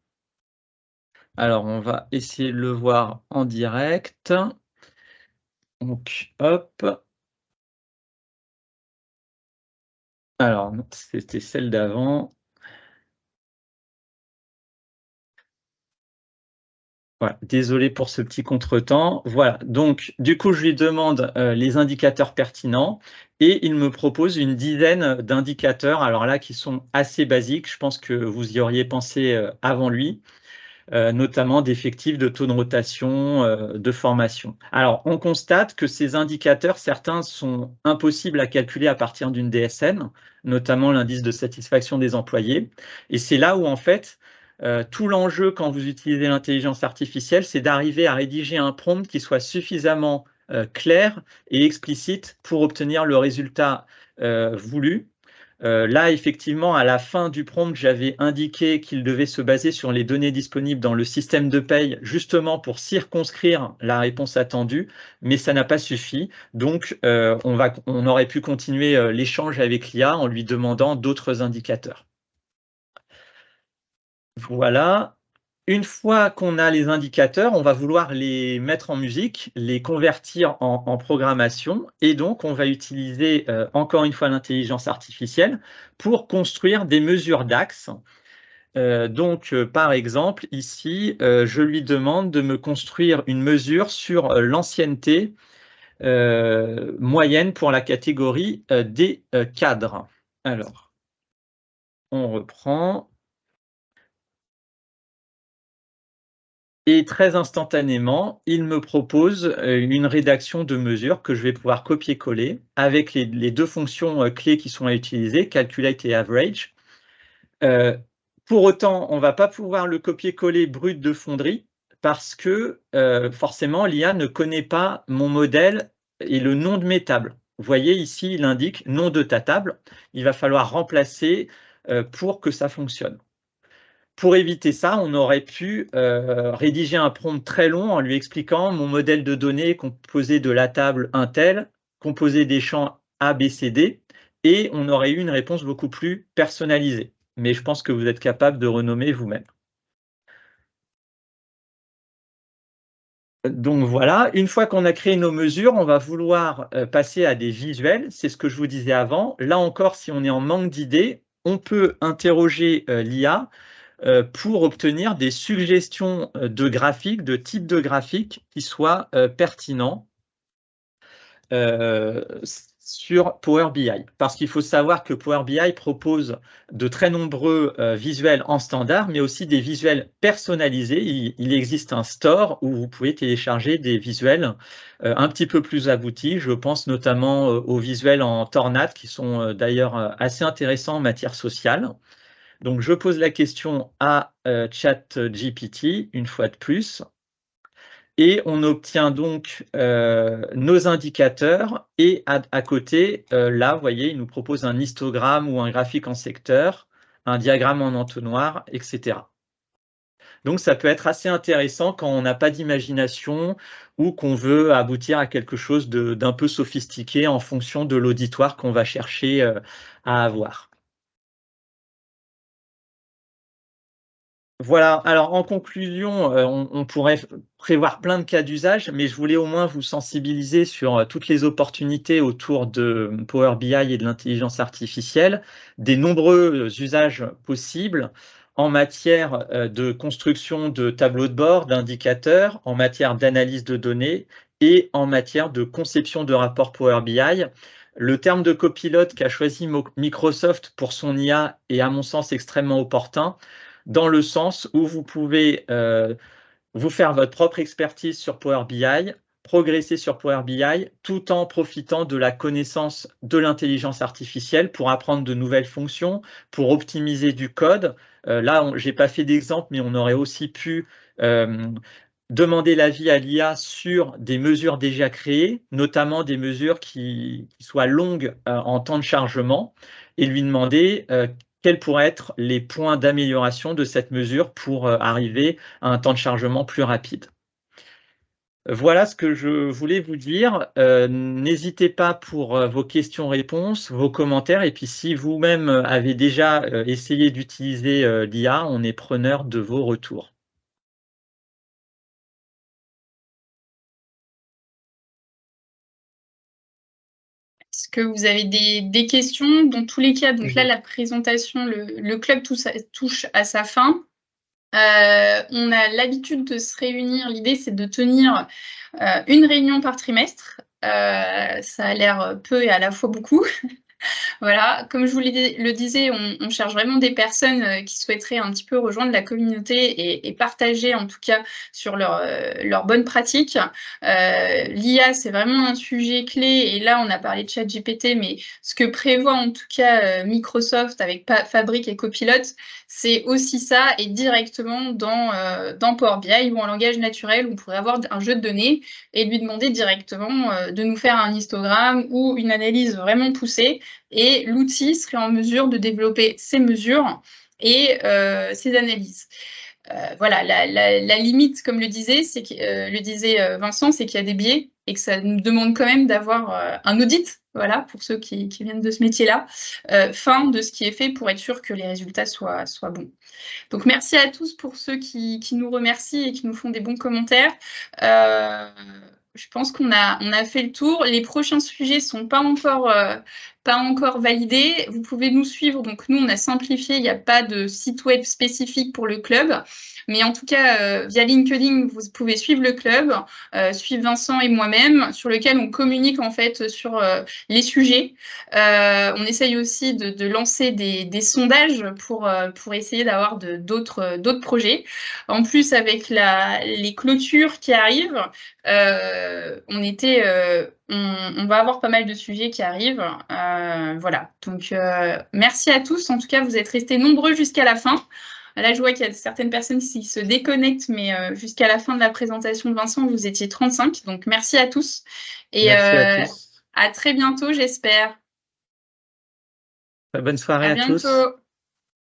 C: Alors, on va essayer de le voir en direct. Donc, hop. Alors, c'était celle d'avant. Voilà, désolé pour ce petit contretemps. Voilà, donc du coup, je lui demande les indicateurs pertinents et il me propose une dizaine d'indicateurs, alors là, qui sont assez basiques. Je pense que vous y auriez pensé avant lui, notamment d'effectifs, de taux de rotation, de formation. Alors, on constate que ces indicateurs, certains sont impossibles à calculer à partir d'une DSN, notamment l'indice de satisfaction des employés. Et c'est là où, en fait, tout l'enjeu quand vous utilisez l'intelligence artificielle, c'est d'arriver à rédiger un prompt qui soit suffisamment clair et explicite pour obtenir le résultat voulu. Là, effectivement, à la fin du prompt, j'avais indiqué qu'il devait se baser sur les données disponibles dans le système de paye, justement pour circonscrire la réponse attendue, mais ça n'a pas suffi. Donc, on aurait pu continuer l'échange avec l'IA en lui demandant d'autres indicateurs. Voilà. Une fois qu'on a les indicateurs, on va vouloir les mettre en musique, les convertir en programmation, et donc on va utiliser encore une fois l'intelligence artificielle pour construire des mesures d'axe. Par exemple, ici, je lui demande de me construire une mesure sur l'ancienneté moyenne pour la catégorie des cadres. Alors, on reprend. Et très instantanément, il me propose une rédaction de mesures que je vais pouvoir copier-coller avec les deux fonctions clés qui sont à utiliser, calculate et average. Pour autant, on ne va pas pouvoir le copier-coller brut de fonderie parce que forcément, l'IA ne connaît pas mon modèle et le nom de mes tables. Vous voyez ici, il indique nom de ta table. Il va falloir remplacer pour que ça fonctionne. Pour éviter ça, on aurait pu rédiger un prompt très long en lui expliquant mon modèle de données composé de la table Intel, composé des champs A, B, C, D, et on aurait eu une réponse beaucoup plus personnalisée. Mais je pense que vous êtes capable de renommer vous-même. Donc voilà, une fois qu'on a créé nos mesures, on va vouloir passer à des visuels. C'est ce que je vous disais avant. Là encore, si on est en manque d'idées, on peut interroger l'IA pour obtenir des suggestions de graphiques, de types de graphiques qui soient pertinents sur Power BI. Parce qu'il faut savoir que Power BI propose de très nombreux visuels en standard, mais aussi des visuels personnalisés. Il existe un store où vous pouvez télécharger des visuels un petit peu plus aboutis. Je pense notamment aux visuels en Tornado, qui sont d'ailleurs assez intéressants en matière sociale. Donc, je pose la question à ChatGPT une fois de plus. Et on obtient donc nos indicateurs. Et à côté, là, vous voyez, il nous propose un histogramme ou un graphique en secteur, un diagramme en entonnoir, etc. Donc, ça peut être assez intéressant quand on n'a pas d'imagination ou qu'on veut aboutir à quelque chose d'un peu sophistiqué en fonction de l'auditoire qu'on va chercher à avoir. Voilà, alors en conclusion, on pourrait prévoir plein de cas d'usage, mais je voulais au moins vous sensibiliser sur toutes les opportunités autour de Power BI et de l'intelligence artificielle, des nombreux usages possibles en matière de construction de tableaux de bord, d'indicateurs, en matière d'analyse de données et en matière de conception de rapports Power BI. Le terme de copilote qu'a choisi Microsoft pour son IA est à mon sens extrêmement opportun, dans le sens où vous pouvez vous faire votre propre expertise sur Power BI, progresser sur Power BI, tout en profitant de la connaissance de l'intelligence artificielle pour apprendre de nouvelles fonctions, pour optimiser du code. Là, je n'ai pas fait d'exemple, mais on aurait aussi pu demander l'avis à l'IA sur des mesures déjà créées, notamment des mesures qui soient longues en temps de chargement, et lui demander quels pourraient être les points d'amélioration de cette mesure pour arriver à un temps de chargement plus rapide. Voilà ce que je voulais vous dire. N'hésitez pas pour vos questions-réponses, vos commentaires, et puis si vous-même avez déjà essayé d'utiliser l'IA, on est preneur de vos retours.
A: Est-ce que vous avez des questions? Dans tous les cas, donc là, la présentation, le club touche à sa fin. On a l'habitude de se réunir. L'idée, c'est de tenir une réunion par trimestre. Ça a l'air peu et à la fois beaucoup. Voilà, comme je vous le disais, on cherche vraiment des personnes qui souhaiteraient un petit peu rejoindre la communauté et partager en tout cas sur leurs bonnes pratiques. L'IA, c'est vraiment un sujet clé et là, on a parlé de ChatGPT, mais ce que prévoit en tout cas Microsoft avec Fabric et Copilot, c'est aussi ça et directement dans Power BI ou en langage naturel, on pourrait avoir un jeu de données et lui demander directement de nous faire un histogramme ou une analyse vraiment poussée. Et l'outil serait en mesure de développer ces mesures et ces analyses. Voilà, la limite, comme le disait Vincent, c'est qu'il y a des biais et que ça nous demande quand même d'avoir un audit, voilà, pour ceux qui viennent de ce métier-là, fin de ce qui est fait pour être sûr que les résultats soient bons. Donc, merci à tous pour ceux qui nous remercient et qui nous font des bons commentaires. Je pense qu'on a fait le tour. Les prochains sujets ne sont pas encore validés. Vous pouvez nous suivre. Donc, nous, on a simplifié. Il n'y a pas de site web spécifique pour le club. Mais en tout cas, via LinkedIn, vous pouvez suivre le club, suivre Vincent et moi-même, sur lequel on communique en fait sur les sujets. On essaye aussi de lancer des sondages pour essayer d'avoir d'autres projets. En plus, avec les clôtures qui arrivent, on va avoir pas mal de sujets qui arrivent. Voilà. Donc, merci à tous. En tout cas, vous êtes restés nombreux jusqu'à la fin. Là, je vois qu'il y a certaines personnes qui se déconnectent, mais jusqu'à la fin de la présentation de Vincent, vous étiez 35. Donc, merci à tous. Et
C: merci à tous.
A: À très bientôt, j'espère.
C: Bonne soirée à tous.
A: À bientôt.